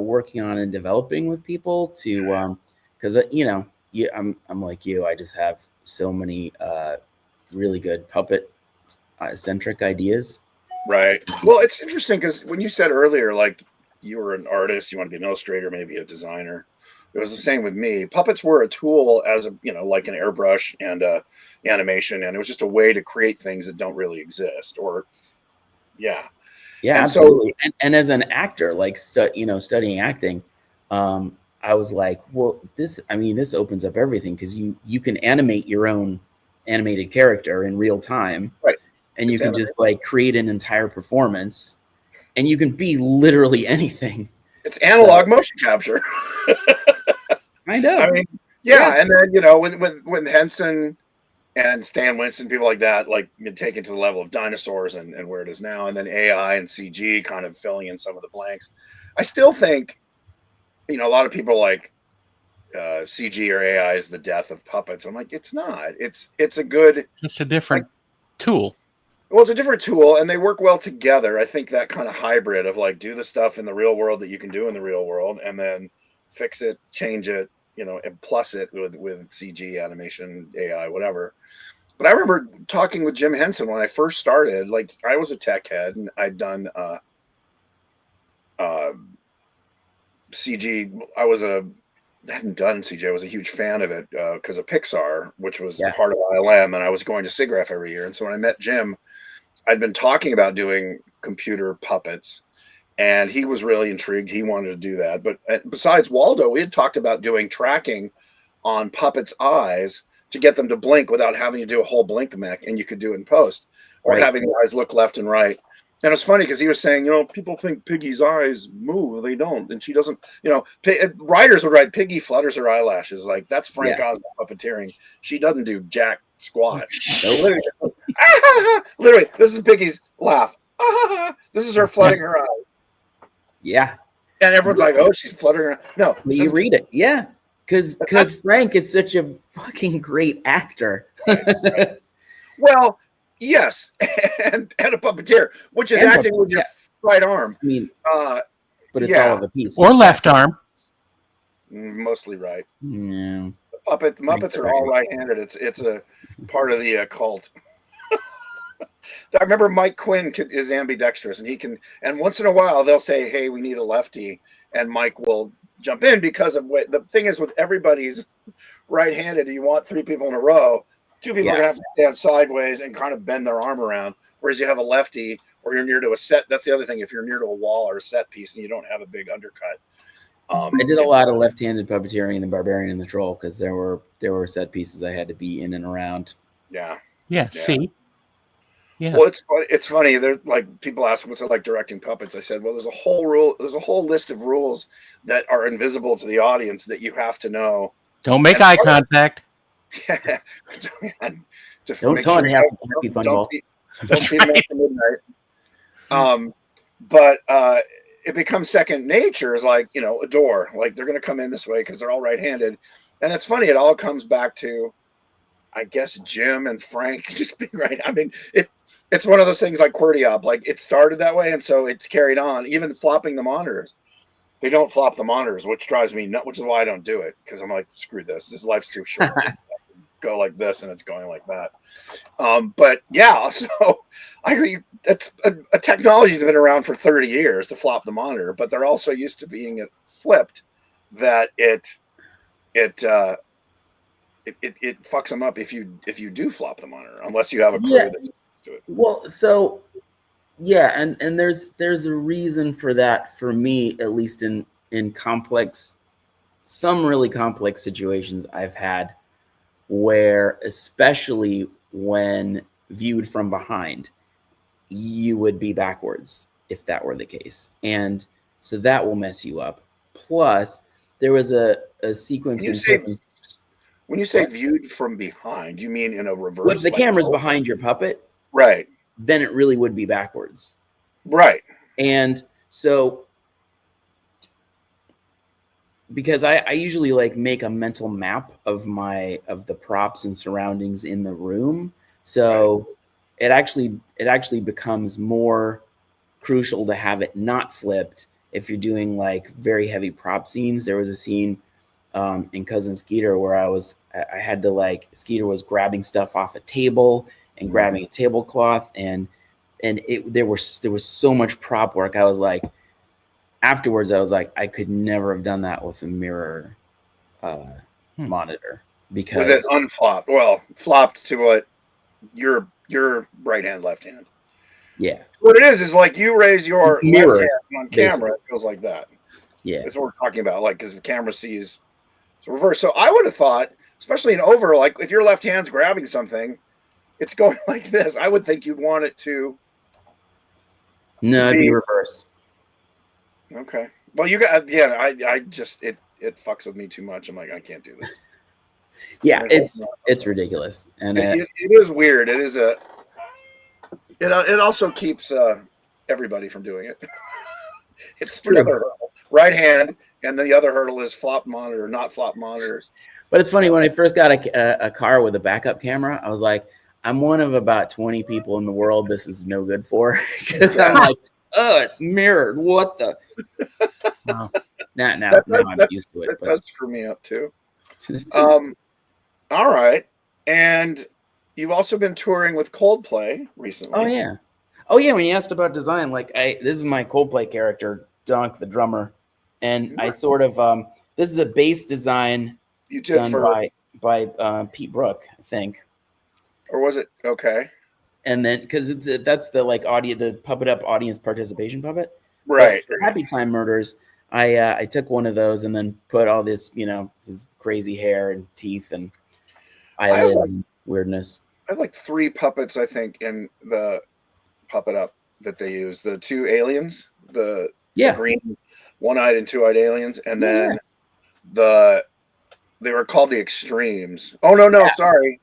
S3: working on and developing with people to, because I'm like you. I just have so many really good puppet centric ideas.
S2: Right. Well, it's interesting because when you said earlier, like you were an artist, you want to be an illustrator, maybe a designer. It was the same with me. Puppets were a tool as like an airbrush and animation, and it was just a way to create things that don't really exist. Yeah,
S3: and absolutely. So, and as an actor, like studying acting, I was like, well, this opens up everything because you can animate your own animated character in real time,
S2: right?
S3: And you can just like create an entire performance, and you can be literally anything.
S2: It's analog motion capture.
S3: I know.
S2: I mean, yeah. And then when Henson and Stan Winston, people like that, like take it to the level of dinosaurs and where it is now, and then AI and CG kind of filling in some of the blanks. I still think, a lot of people like CG or AI is the death of puppets. I'm like, it's not. It's a
S1: different tool.
S2: Well, it's a different tool, and they work well together. I think that kind of hybrid of like do the stuff in the real world that you can do in the real world, and then fix it, change it, and plus it with CG, animation, AI, whatever. But I remember talking with Jim Henson when I first started. Like I was a tech head, and I'd done CG. I hadn't done CG. I was a huge fan of it because of Pixar, which was part of ILM, and I was going to SIGGRAPH every year. And so when I met Jim, I'd been talking about doing computer puppets, and he was really intrigued. He wanted to do that. But besides Waldo, we had talked about doing tracking on puppets' eyes to get them to blink without having to do a whole blink mech, and you could do it in post, or having the eyes look left and right. And it's funny because he was saying, people think Piggy's eyes move. They don't. And she doesn't, writers would write Piggy flutters her eyelashes. Like, that's Frank Oz puppeteering. She doesn't do jack squat. Literally, this is Piggy's laugh. This is her fluttering her eyes.
S3: Yeah.
S2: And everyone's like, oh, she's fluttering her. No.
S3: But you read it. Yeah. Because Frank is such a fucking great actor.
S2: Right. Well, yes, and a puppeteer, which is acting with your right arm.
S3: I mean, but it's all of a piece.
S1: Or left arm.
S2: Mostly right.
S3: Yeah.
S2: The Muppets are all right-handed. It's a part of the cult. I remember Mike Quinn is ambidextrous, and once in a while they'll say, "Hey, we need a lefty," and Mike will jump in because of what the thing is with everybody's right-handed. You want 3 people in a row. 2 people are going to have to stand sideways and kind of bend their arm around. Whereas you have a lefty or you're near to a set. That's the other thing. If you're near to a wall or a set piece and you don't have a big undercut.
S3: I did a lot of left-handed puppeteering in The Barbarian and the Troll because there were set pieces I had to be in and around.
S1: Yeah. See? Yeah.
S2: Well, it's funny. They're like, people ask what's it like directing puppets. I said, well, there's a whole list of rules that are invisible to the audience that you have to know.
S1: Don't make eye contact.
S3: Don't tell me happy funny ball.
S2: Don't feed them after midnight. But it becomes second nature. Is like a door. Like they're going to come in this way because they're all right-handed, and it's funny. It all comes back to I guess Jim and Frank just being right. I mean, it's one of those things like QWERTY Up. Like it started that way, and so it's carried on. Even flopping the monitors, they don't flop the monitors, which drives me nuts. Which is why I don't do it, because I'm like, screw this. This life's too short. Go like this, and it's going like that. But yeah, so I agree. That's a technology that's been around for 30 years to flop the monitor, but they're also used to being it flipped. That it fucks them up if you do flop the monitor, unless you have a crew that's used to it.
S3: Well, so yeah, and there's a reason for that for me, at least in some really complex situations I've had, where especially when viewed from behind, you would be backwards if that were the case, and so that will mess you up. Plus, there was a sequence
S2: when you say viewed from behind, you mean in a reverse?
S3: Well, if the camera's behind your puppet,
S2: right,
S3: then it really would be backwards.
S2: Right.
S3: And so, because I usually like make a mental map of the props and surroundings in the room, so it actually becomes more crucial to have it not flipped if you're doing like very heavy prop scenes. There was a scene in Cousin Skeeter where I had to, like, Skeeter was grabbing stuff off a table and grabbing a tablecloth, and there was so much prop work. I was like, afterwards, I was like, I could never have done that with a mirror monitor, because
S2: with it unflopped. Well, flopped to what your right hand, left hand.
S3: Yeah.
S2: What it is like you raise your
S3: mirror,
S2: left hand on camera, it goes like that.
S3: Yeah.
S2: That's what we're talking about, like, because the camera sees it's reverse. So I would have thought, especially in over, like if your left hand's grabbing something, it's going like this. I would think you'd want it to.
S3: No, it'd be reverse.
S2: Okay. Well, you got, yeah. I just it fucks with me too much. I'm like, I can't do this.
S3: Yeah, it's ridiculous, and
S2: it is weird. It is it also keeps everybody from doing it. It's another hurdle. Right hand, and the other hurdle is flop monitor, not flop monitors.
S3: But it's funny, when I first got a car with a backup camera, I was like, I'm one of about 20 people in the world this is no good for, because I'm like, oh, it's mirrored. What the? Wow. Now I'm used to it.
S2: That does screw me up too. All right, and you've also been touring with Coldplay recently.
S3: Oh yeah. When you asked about design, like this is my Coldplay character, Dunk the drummer, and I sort of this is a bass design
S2: you did
S3: done by Pete Brook, I think.
S2: Or was it? Okay.
S3: And then, because that's the like the Puppet Up audience participation puppet,
S2: right?
S3: For Happy Time Murders, I took one of those and then put all this, this crazy hair and teeth and eyelids and weirdness.
S2: I have like 3 puppets, I think, in the Puppet Up that they use. The 2 aliens, the green one-eyed and 2-eyed aliens, and then they were called the Extremes. Oh no, sorry.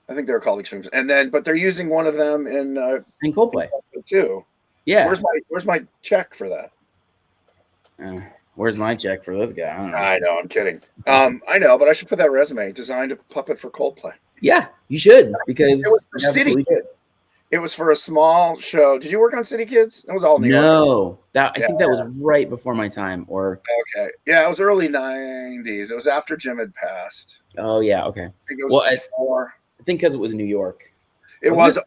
S2: I think they were called Extremes. And then, but they're using one of them in
S3: Coldplay
S2: too.
S3: Yeah.
S2: Where's my check for that?
S3: Where's my check for this guy?
S2: I know, I'm kidding. I know, but I should put that resume. Designed a puppet for Coldplay.
S3: Yeah, you should, because
S2: it was for City Kids. It was for a small show. Did you work on City Kids? It was all New York.
S3: No, I think that was right before my time.
S2: Okay, yeah, it was early 90s. It was after Jim had passed.
S3: Oh yeah, okay.
S2: I think it was before.
S3: I think because it was New York.
S2: It was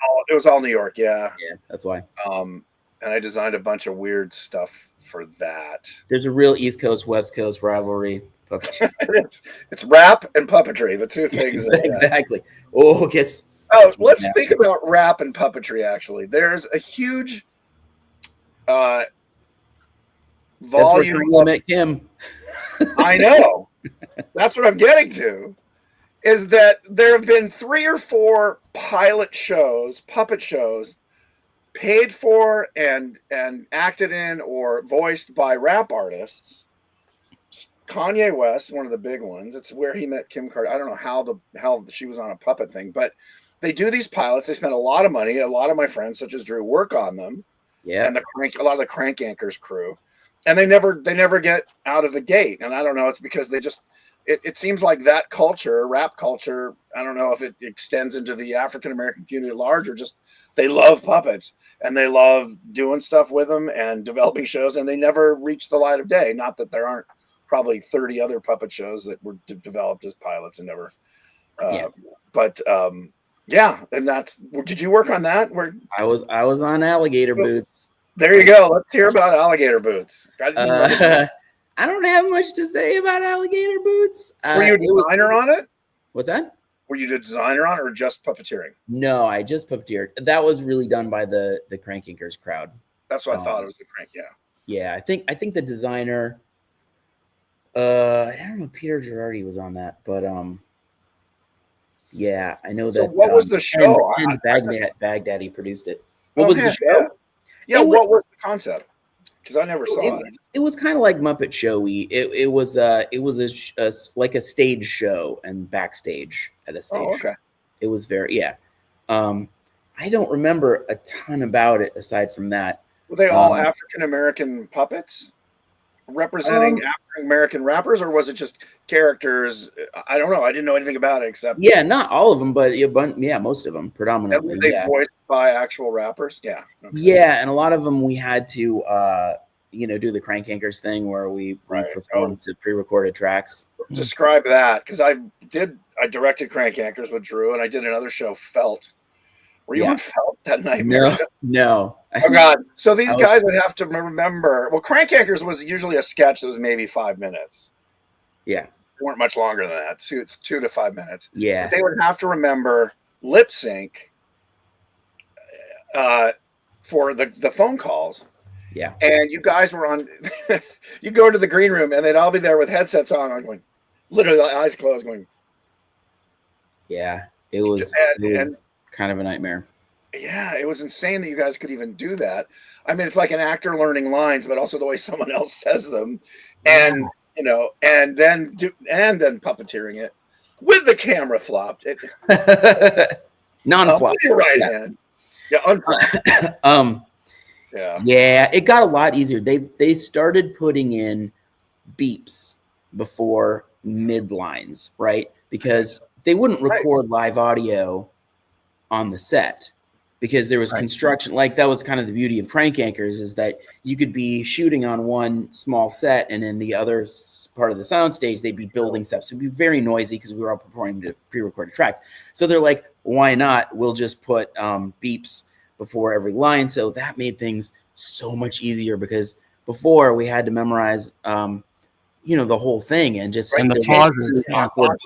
S2: all New York. Yeah,
S3: that's why.
S2: And I designed a bunch of weird stuff for that.
S3: There's a real East Coast West Coast rivalry.
S2: It's rap and puppetry, the 2 things.
S3: Exactly.
S2: Let's speak about rap and puppetry. Actually, there's a huge volume.
S3: Met Kim.
S2: I know. That's what I'm getting to. Is that there have been 3 or 4 pilot shows, puppet shows, paid for and acted in or voiced by rap artists. Kanye West, one of the big ones. It's where he met Kim Kardashian. I don't know how she was on a puppet thing, but they do these pilots. They spend a lot of money. A lot of my friends, such as Drew, work on them.
S3: Yeah,
S2: and a lot of the Crank Anchors crew, and they never get out of the gate. And I don't know. It's because it seems like that culture, rap culture, I don't know if it extends into the African American community at large, or just they love puppets and they love doing stuff with them and developing shows, and they never reach the light of day. Not that there aren't probably 30 other puppet shows that were developed as pilots and never.
S3: Yeah.
S2: But yeah, and that's. Did you work on that? Where
S3: I was on Alligator Boots.
S2: there you go. Let's hear about Alligator Boots.
S3: I don't have much to say about Alligator Boots.
S2: Were you a designer on it?
S3: What's that?
S2: Were you a designer on it or just puppeteering?
S3: No, I just puppeteered. That was really done by the Crank Yankers crowd.
S2: That's what I thought. It was the Crank. Yeah.
S3: Yeah, I think the designer. I don't know. Peter Girardi was on that, but yeah, I know that.
S2: So what was the show?
S3: And Baghdaddy produced it.
S2: What was the show? Yeah, what was the concept? Because I never saw it.
S3: It was kind of like Muppet Showy. It was like a stage show and backstage at a stage.
S2: Oh, okay.
S3: Show. It was very I don't remember a ton about it aside from that.
S2: Were they all African American puppets representing African American rappers, or was it just characters? I don't know. I didn't know anything about it except
S3: not all of them, but most of them predominantly.
S2: And were they voiced by actual rappers? Yeah.
S3: Okay. Yeah, and a lot of them we had to do the Crank Yankers thing where we performed to pre-recorded tracks.
S2: Describe that, because I directed Crank Yankers with Drew, and I did another show, Felt. Were you on Felt that night?
S3: No.
S2: Oh God! So these guys would have to remember. Well, Crank Yankers was usually a sketch that was maybe 5 minutes.
S3: Yeah,
S2: they weren't much longer than that, 2 to 5 minutes.
S3: Yeah,
S2: but they would have to remember lip sync for the phone calls.
S3: Yeah,
S2: and you guys were on. You go into the green room, and they'd all be there with headsets on, going, literally eyes closed, going.
S3: Yeah, it was kind of a nightmare.
S2: Yeah, it was insane that you guys could even do that. I mean, it's like an actor learning lines, but also the way someone else says them, and and then puppeteering it with the camera flopped.
S3: Non-flop.
S2: With your right hand. Yeah, unflopped.
S3: Yeah, it got a lot easier. They started putting in beeps before mid lines, right? Because they wouldn't record live audio on the set because there was construction. Like that was kind of the beauty of Crank Yankers, is that you could be shooting on one small set, and in the other part of the soundstage they'd be building stuff. So it'd be very noisy because we were all performing to pre-recorded tracks. So they're like, why not? We'll just put beeps before every line. So that made things so much easier, because before we had to memorize the whole thing, and just
S1: and the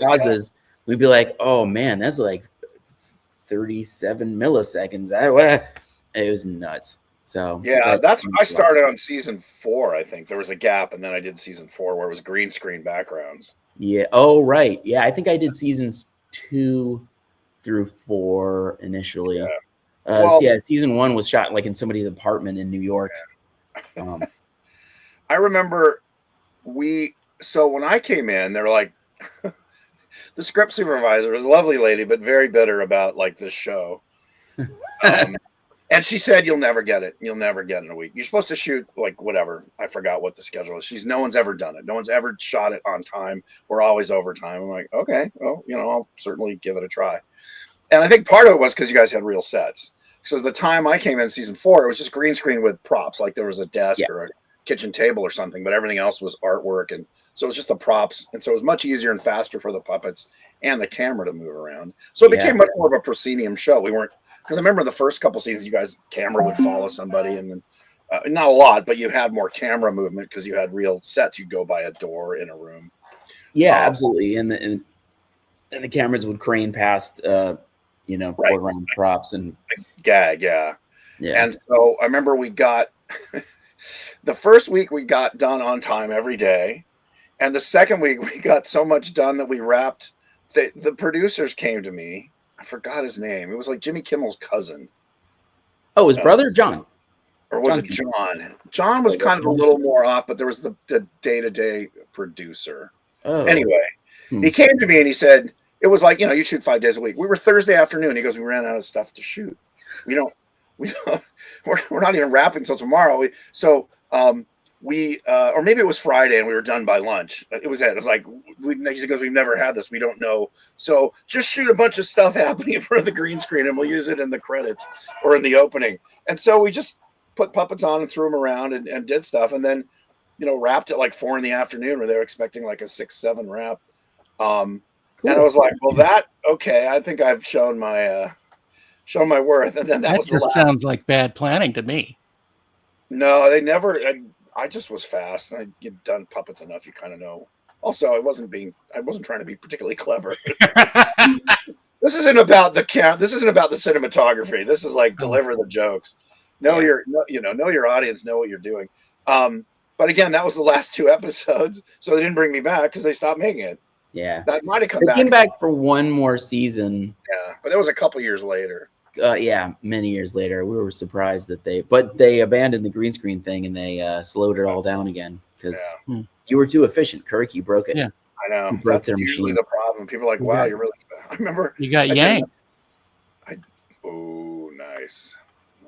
S3: pauses. We'd be like, oh man, that's like 37 milliseconds. It was nuts. So
S2: yeah, that's I started on season 4. I think there was a gap, and then I did season 4 where it was green screen backgrounds.
S3: Yeah. Oh right. Yeah, I think I did seasons 2 through 4 initially. Season 1 was shot like in somebody's apartment in New York.
S2: I remember when I came in, they were like. The script supervisor was a lovely lady, but very bitter about like this show. And she said, "You'll never get it. You'll never get it in a week. You're supposed to shoot like whatever." I forgot what the schedule is. No one's ever done it. No one's ever shot it on time. We're always overtime. I'm like, okay, well, I'll certainly give it a try. And I think part of it was because you guys had real sets. So the time I came in season 4, it was just green screen with props. Like there was a desk or a kitchen table or something, but everything else was artwork, and so it was just the props, and so it was much easier and faster for the puppets and the camera to move around. So it became much more of a proscenium show. We weren't, because I remember the first couple seasons, you guys camera would follow somebody, and then not a lot, but you had more camera movement because you had real sets. You'd go by a door in a room.
S3: Yeah, absolutely, and the cameras would crane past, foreground props and
S2: gag, yeah. And so I remember we got. The first week we got done on time every day. And the second week we got so much done that we wrapped. The producers came to me. I forgot his name. It was like Jimmy Kimmel's cousin.
S3: Oh, his brother, John.
S2: Or was it John? John was kind of a little more off, but there was the day-to-day producer.
S3: Oh.
S2: Anyway, he came to me and he said, it was like, you shoot 5 days a week. We were Thursday afternoon. He goes, we ran out of stuff to shoot. We're not even wrapping until tomorrow. we or maybe it was Friday and we were done by lunch. It was like he goes, we've never had this, we don't know, so just shoot a bunch of stuff happening in front of the green screen and we'll use it in the credits or in the opening. And so we just put puppets on and threw them around and did stuff, and then wrapped at like 4 p.m. where they were expecting like a 6-7 wrap. Cool. And I was like, well, okay, I think I've shown my worth. And then that was
S1: just sounds like bad planning to me. No,
S2: they never. I just was fast. You've done puppets enough, you kind of know. Also, I wasn't trying to be particularly clever. This isn't about the count. This isn't about the cinematography. This is like deliver the jokes. Know your audience. Know what you're doing. But again, that was the last 2 episodes, so they didn't bring me back because they stopped making it.
S3: Yeah,
S2: that might have come back.
S3: They came back for one more season.
S2: Yeah, but it was a couple years later.
S3: Many years later. We were surprised that they abandoned the green screen thing and they slowed it all down again because you were too efficient, Kirk. You broke it.
S2: Yeah, I know.
S3: You broke
S2: That's usually the problem. People are like, "Wow, you're really." I remember
S1: you got yanked.
S2: Oh, nice.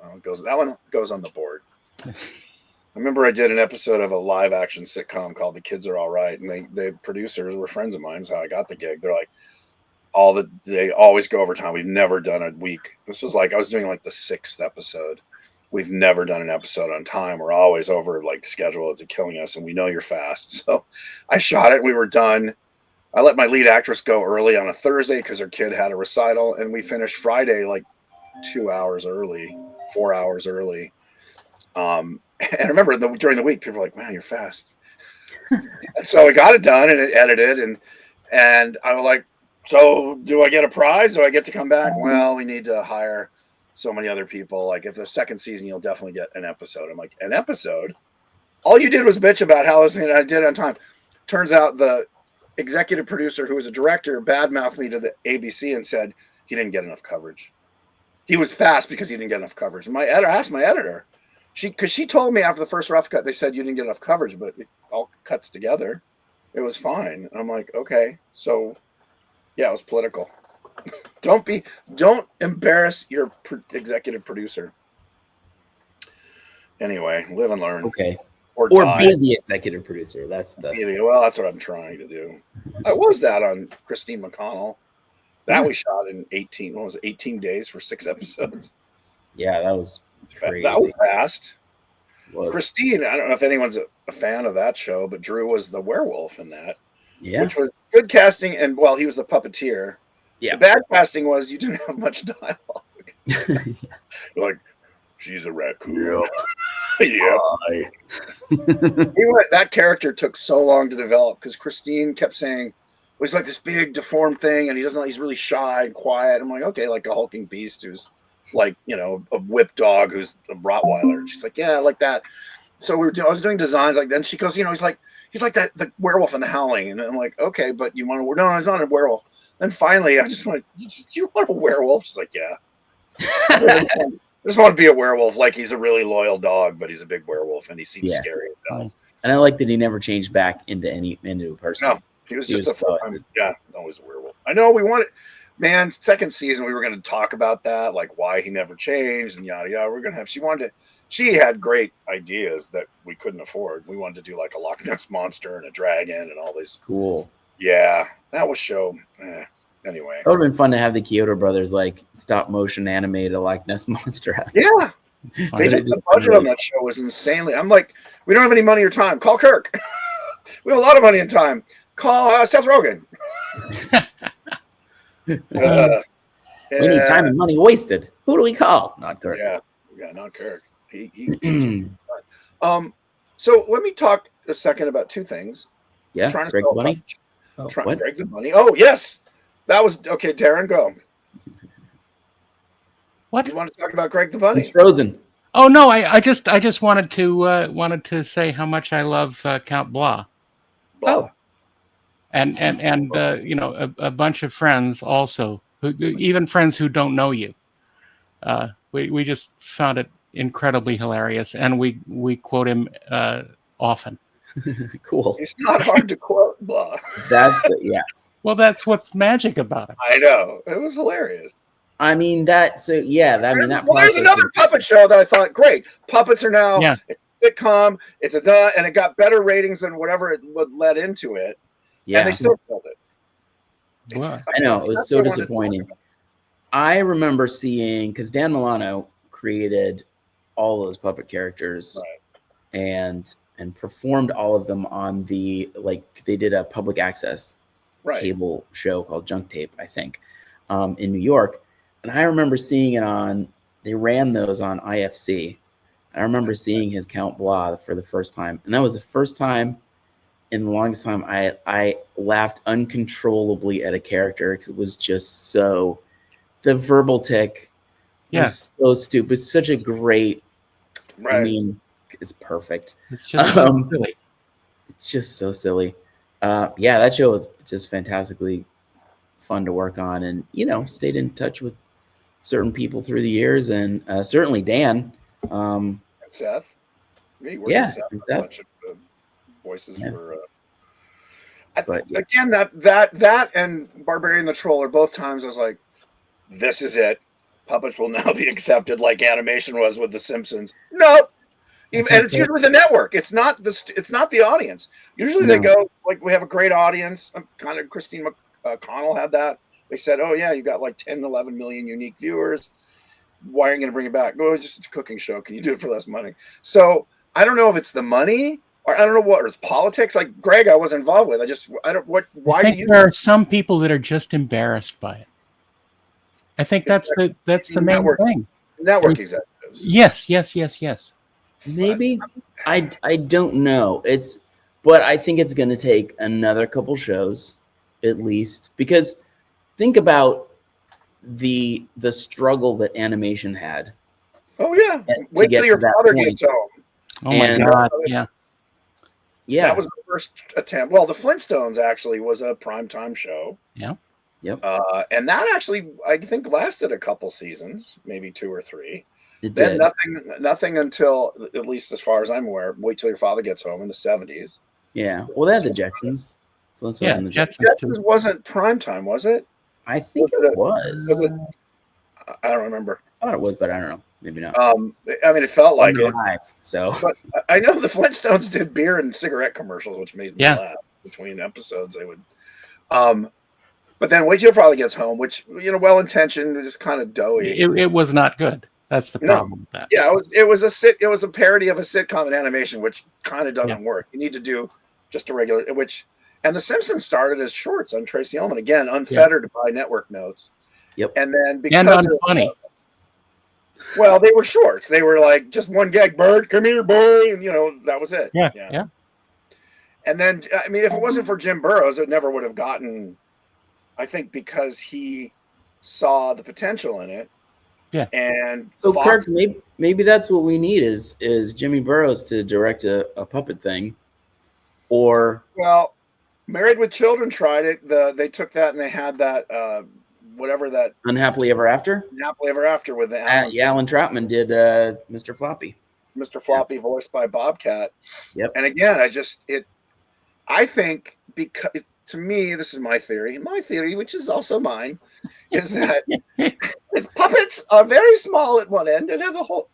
S2: Well, that one goes on the board. I remember I did an episode of a live action sitcom called The Kids Are All Right, and the producers were friends of mine. So I got the gig. They're like, they always go over time. We've never done a week. This was like I was doing like the 6th episode. We've never done an episode on time. We're always over like schedule. It's killing us, and we know you're fast. So I shot it. We were done. I let my lead actress go early on a Thursday because her kid had a recital, and we finished Friday like 2 hours early, 4 hours early. And I remember during the week, people were like, "Man, you're fast." And so we got it done and it edited, and I was like, "So do I get a prize? Do I get to come back?" Well, we need to hire so many other people. Like, if the second season, you'll definitely get an episode. I'm like, an episode? All you did was bitch about how I did on time. Turns out the executive producer, who was a director, badmouthed me to the ABC and said he didn't get enough coverage. He was fast because he didn't get enough coverage. And I asked my editor, because she told me after the first rough cut, they said you didn't get enough coverage, but it all cuts together. It was fine. And I'm like, okay. So, yeah, it was political. Don't embarrass your executive producer. Anyway, live and learn.
S3: Okay.
S2: Or
S3: be the executive producer. That's what
S2: I'm trying to do. I was that on Christine McConnell. That we shot in 18 days for 6 episodes.
S3: Yeah, that was crazy.
S2: That was fast. Christine, I don't know if anyone's a fan of that show, but Drew was the werewolf in that.
S3: Yeah.
S2: Which was good casting, and he was the puppeteer.
S3: Yeah.
S2: The bad casting was you didn't have much dialogue. You're like, she's a raccoon. Yeah. That character took so long to develop because Christine kept saying, well, he's like this big deformed thing, and he's really shy and quiet. I'm like, okay, like a hulking beast who's like, a whipped dog who's a Rottweiler. She's like, yeah, like that. So I was doing designs like that. And she goes, he's like that the werewolf in The Howling. And I'm like, okay, but you want to? No, he's not a werewolf. And finally, I just went, you want a werewolf? She's like, yeah. I just want to be a werewolf. Like, he's a really loyal dog, but he's a big werewolf, and he seems scary.
S3: And I like that he never changed back into a person.
S2: No, he was just a full-time. Yeah, always a werewolf. I know we wanted. Man, second season, we were going to talk about that, like why he never changed and yada yada. We're going to have. She had great ideas that we couldn't afford. We wanted to do like a Loch Ness monster and a dragon and all this.
S3: Cool.
S2: Yeah, that was show. Anyway,
S3: it would have been fun to have the Kyoto brothers like stop motion animate a Loch Ness monster.
S2: Yeah, the budget on that show was insanely. I'm like, we don't have any money or time. Call Kirk. We have a lot of money and time. Call Seth Rogen.
S3: We need time and money wasted. Who do we call? Not Kirk.
S2: Yeah, not Kirk. So let me talk a second about 2 things.
S3: Yeah, Greg the Bunny.
S2: Greg the Bunny. Oh yes, that was okay. Darren, go.
S1: What?
S2: You want to talk about Greg the Bunny?
S3: He's frozen.
S1: Oh no, I just wanted to say how much I love Count Blah.
S2: Oh.
S1: And a bunch of friends also, even friends who don't know you. We just found it incredibly hilarious, and we quote him often.
S3: Cool.
S2: It's not hard to quote Blah.
S3: That's yeah.
S1: Well, that's what's magic about it.
S2: I know, it was hilarious.
S3: I mean that. So yeah, that.
S2: Well, there's another puppet show that I thought great. Puppets are now sitcom. It's and it got better ratings than whatever it would led into it.
S3: Yeah.
S2: And they still killed it.
S1: Wow.
S3: I know, it was so disappointing. I remember seeing, because Dan Milano created all those puppet characters, and performed all of them on the, like, they did a public access cable show called Junk Tape, I think, in New York. And I remember seeing it they ran those on IFC. I remember seeing his Count Blah for the first time. And that was the first time in the longest time I laughed uncontrollably at a character, because it was just so, the verbal tick was so stupid. It's such a great, I mean, it's perfect.
S1: It's just so silly.
S3: It's just so silly. Yeah, that show was just fantastically fun to work on, and stayed in touch with certain people through the years, and certainly Dan.
S2: And Seth.
S3: Yeah,
S2: Seth,
S3: and
S2: a bunch of voices for.
S3: But
S2: again, that and Barbarian the Troll are both times I was like, this is it. Puppets will now be accepted like animation was with The Simpsons. Nope. And it's usually the network. It's not the audience. Usually they go, like, we have a great audience. Kind of Christine McConnell had that. They said, oh yeah, you got like 10, 11 million unique viewers. Why are you going to bring it back? Oh, it's just a cooking show. Can you do it for less money? So I don't know if it's the money, or I don't know what, or it's politics. Like Greg, I was involved with. Why do you?
S1: There are some people that are just embarrassed by it. I think that's the main thing.
S2: Network executives.
S1: Yes.
S3: Maybe I don't know. But I think it's going to take another couple shows, at least, because think about the struggle that animation had.
S2: Oh yeah, wait till your father gets home.
S1: Oh my God, yeah.
S2: That was the first attempt. Well, the Flintstones actually was a primetime show.
S1: Yeah.
S3: Yep.
S2: And that actually, I think, lasted a couple seasons, maybe 2 or 3.
S3: It
S2: then
S3: did.
S2: nothing until, at least as far as I'm aware, Wait Till Your Father Gets Home in the 70s.
S3: Yeah. Well, they had the Jetsons.
S1: Flintstones and the
S2: Jetsons wasn't primetime, was it?
S3: I think it was.
S2: I don't remember.
S3: I thought it was, but I don't know. Maybe not.
S2: I mean, it felt like it.
S3: So,
S2: but I know the Flintstones did beer and cigarette commercials, which made me laugh between episodes. They would, but then Wait Till Your Father Gets Home, which well intentioned, just kind of doughy.
S1: It was not good. That's the problem with that.
S2: Yeah, it was a parody of a sitcom in animation, which kind of doesn't work. You need to do just a regular, and The Simpsons started as shorts on Tracy Ullman, again unfettered by network notes.
S3: Yep.
S2: And then because
S1: unfunny.
S2: Well, they were shorts. They were like just one gag, Bird, come here, boy, and that was it.
S1: Yeah.
S2: And then, I mean, if it wasn't for Jim Burrows, it never would have gotten. I think because he saw the potential in it.
S3: Yeah.
S2: And
S3: so, Kirk, maybe that's what we need is Jimmy Burrows to direct a puppet thing, or
S2: Married with Children tried it. They took that and they had that. Whatever that
S3: Unhappily Ever After
S2: with the
S3: Alan Troutman did Mr. Floppy
S2: voiced by Bobcat.
S3: Yep.
S2: And again, I think because to me, this is my theory, which is also mine, is that puppets are very small at one end and have a whole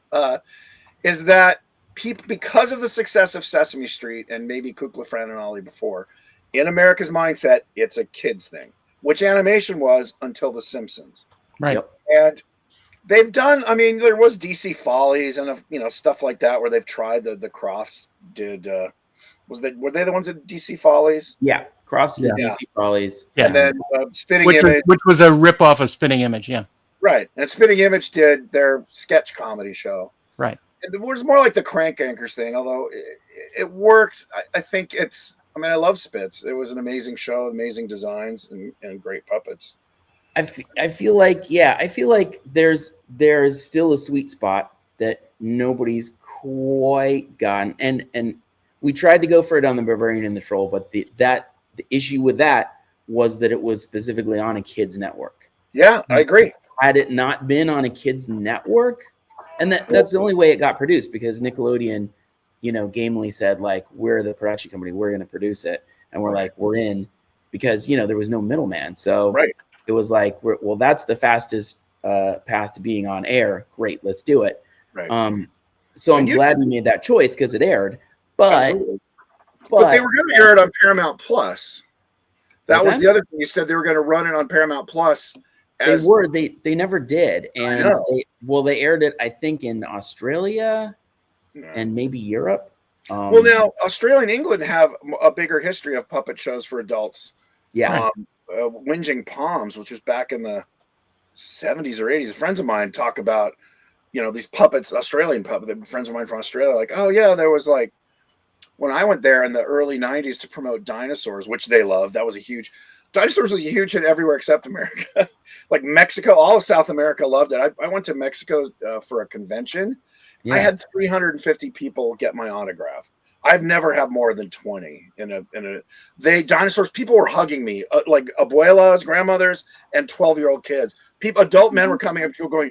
S2: is that people, because of the success of Sesame Street and maybe Kukla, Fran and Ollie before, in America's mindset, it's a kid's thing. Which animation was until The Simpsons,
S1: right?
S2: And they've done. I mean, there was DC Follies and stuff like that where they've tried. The Crofts did. Were they the ones at DC Follies?
S3: Yeah, Crofts did DC Follies.
S2: Yeah, and then Spinning Image,
S1: which was a ripoff of Spinning Image. Yeah,
S2: right. And Spinning Image did their sketch comedy show.
S1: Right.
S2: And it was more like the Crank Anchors thing, although it worked. I think it's. I mean, I love Spitz. It was an amazing show, amazing designs, and great puppets.
S3: I feel like there's still a sweet spot that nobody's quite gotten, and we tried to go for it on the Barbarian and the Troll, but the issue with that was that it was specifically on a kids network.
S2: Yeah, I agree.
S3: Had it not been on a kids network, and that's the only way it got produced, because Nickelodeon, gamely said, like, we're the production company, we're going to produce it. And we're like, we're in, because, there was no middleman. So it was like, that's the fastest path to being on air. Great, let's do it.
S2: Right.
S3: So I'm glad we made that choice because it aired. But
S2: they were going to air it on Paramount Plus. That was
S3: that?
S2: the other thing. You said they were going to run it on Paramount Plus.
S3: They never did. And they aired it, I think, in Australia and maybe Europe.
S2: Well, now Australia and England have a bigger history of puppet shows for adults.
S3: Yeah.
S2: Whinging Palms, which was back in the 70s or 80s. Friends of mine talk about, these puppets, Australian puppets, friends of mine from Australia, like, oh yeah, there was like, when I went there in the early 90s to promote dinosaurs, which they loved, that was dinosaurs was a huge hit everywhere except America. Like Mexico, all of South America loved it. I went to Mexico for a convention. Yeah. I had 350 people get my autograph. I've never had more than 20 dinosaurs. People were hugging me, like abuelas, grandmothers, and 12-year-old kids. Adult men were coming up, people going,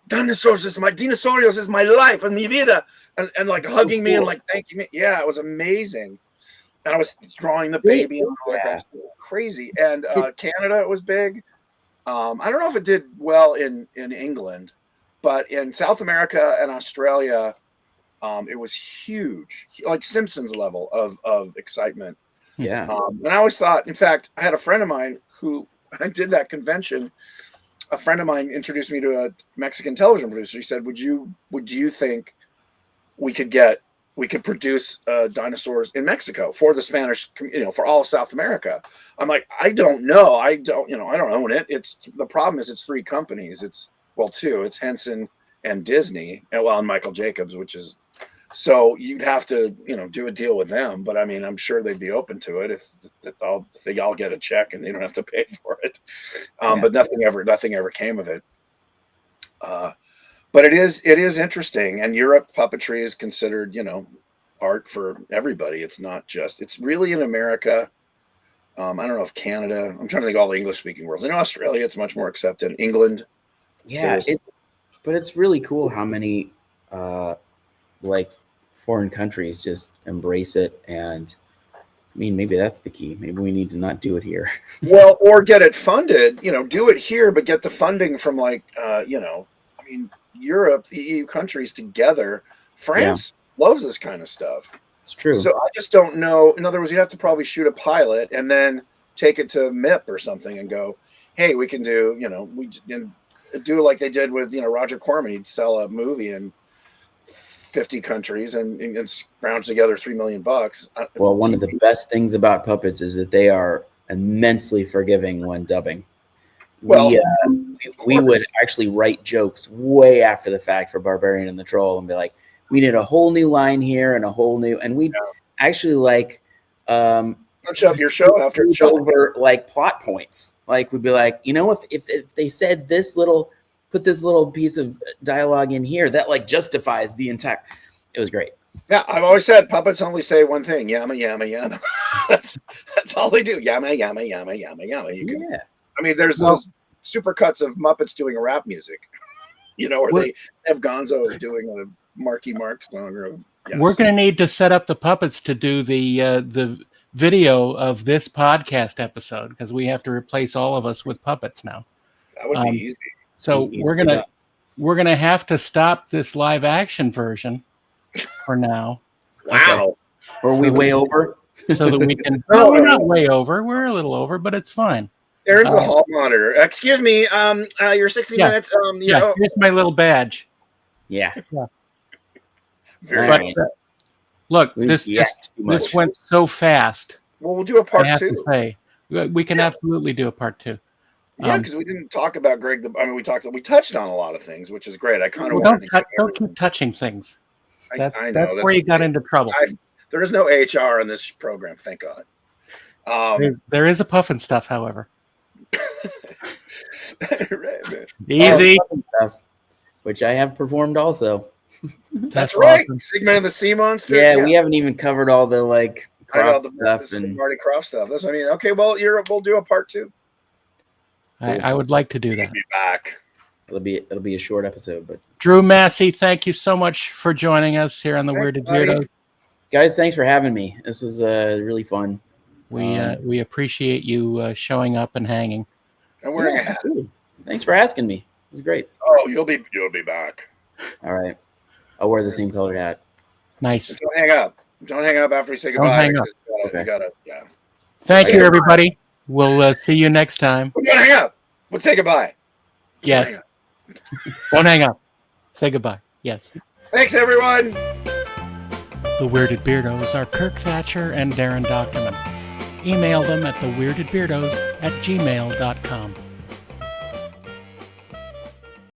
S2: dinosaurios is my life and mi vida, and like hugging me and like thanking me. Yeah, it was amazing. And I was drawing the baby and autographs. Crazy. And Canada, it was big. I don't know if it did well in England, but in South America and Australia, it was huge, like Simpsons level of excitement.
S3: Yeah.
S2: And I always thought, in fact, I had a friend of mine who I did that convention. A friend of mine introduced me to a Mexican television producer. He said, would you think we could produce dinosaurs in Mexico for the Spanish, for all of South America? I'm like, I don't know. I don't own it. The problem is it's 3 companies. It's 2. It's Henson and Disney, and Michael Jacobs, which is, so you'd have to, do a deal with them. But I mean, I'm sure they'd be open to it if they all get a check and they don't have to pay for it. But nothing ever came of it. But it is interesting. And Europe puppetry is considered, art for everybody. It's not just, it's really in America. I don't know if Canada, I'm trying to think of all the English speaking worlds. In Australia, it's much more accepted. England.
S3: Yeah. But it's really cool how many, like foreign countries just embrace it. And I mean, maybe that's the key. Maybe we need to not do it here.
S2: Well, or get it funded, do it here, but get the funding from like, Europe, the EU countries together. France loves this kind of stuff.
S3: It's true.
S2: So I just don't know. In other words, you have to probably shoot a pilot and then take it to MIP or something and go, hey, we can do, do like they did with, Roger Corman. He'd sell a movie in 50 countries and scrounge together $3 million.
S3: Well, one of the best things about puppets is that they are immensely forgiving when dubbing. Well, we would actually write jokes way after the fact for Barbarian and the Troll and be like, we need a whole new line here and a whole new, and we actually like
S2: punch up your show after it's
S3: over like plot points. Like we'd be like, if they said put this little piece of dialogue in here, that like justifies the entire. It was great.
S2: Yeah, I've always said puppets only say one thing: yama yama yama. that's all they do. Yama yama yama yama yama. I mean, there's those super cuts of Muppets doing rap music, where they have Gonzo doing a Marky Mark song.
S1: We're going to need to set up the puppets to do the video of this podcast episode because we have to replace all of us with puppets now.
S2: That would be easy.
S1: So we're gonna have to stop this live action version for now.
S2: Wow.
S3: Okay. Or we way over?
S1: So that we can. No, we're not way over. We're a little over, but it's fine.
S2: There's a hall monitor. Excuse me. You're 60 minutes.
S1: Here's my little badge.
S3: Yeah.
S1: But look, this went so fast.
S2: Well, we'll do a part 2.
S1: I have to say, we can absolutely do a part 2.
S2: Yeah, because we didn't talk about Greg. We touched on a lot of things, which is great. I kind of
S1: don't keep touching things.
S2: I know
S1: that's where you got into trouble.
S2: There is no HR in this program, thank God.
S1: There is a puffin stuff, however.
S2: Right,
S1: easy
S3: stuff, which I have performed also.
S2: That's right. Awesome. Sigma and the Sea Monster.
S3: Yeah, we haven't even covered all the like Croft stuff and
S2: Marty Croft stuff. That's okay. Well, we'll do a part 2.
S1: I would like to do that.
S2: Be back.
S3: It'll be a short episode, but
S1: Drew Massey, thank you so much for joining us here on the Weirded Beardos.
S3: Guys, thanks for having me. This was really fun.
S1: We appreciate you showing up and hanging.
S2: And wearing a hat.
S3: Thanks for asking me. It was great.
S2: Oh, you'll be back.
S3: All right. I'll wear the same colored hat.
S1: Nice.
S2: Don't hang up. Don't hang up after we say goodbye.
S1: hang up.
S3: Okay.
S2: You gotta, yeah.
S1: Thank
S2: Say
S1: you,
S2: goodbye.
S1: everybody. We'll see you next time.
S2: Don't hang up. Let's say goodbye.
S1: Yes. Don't hang up. Say goodbye. Yes.
S2: Thanks, everyone.
S1: The Weirded Beardos are Kirk Thatcher and Darren Doctorman. Email them at theweirdedbeardos@gmail.com.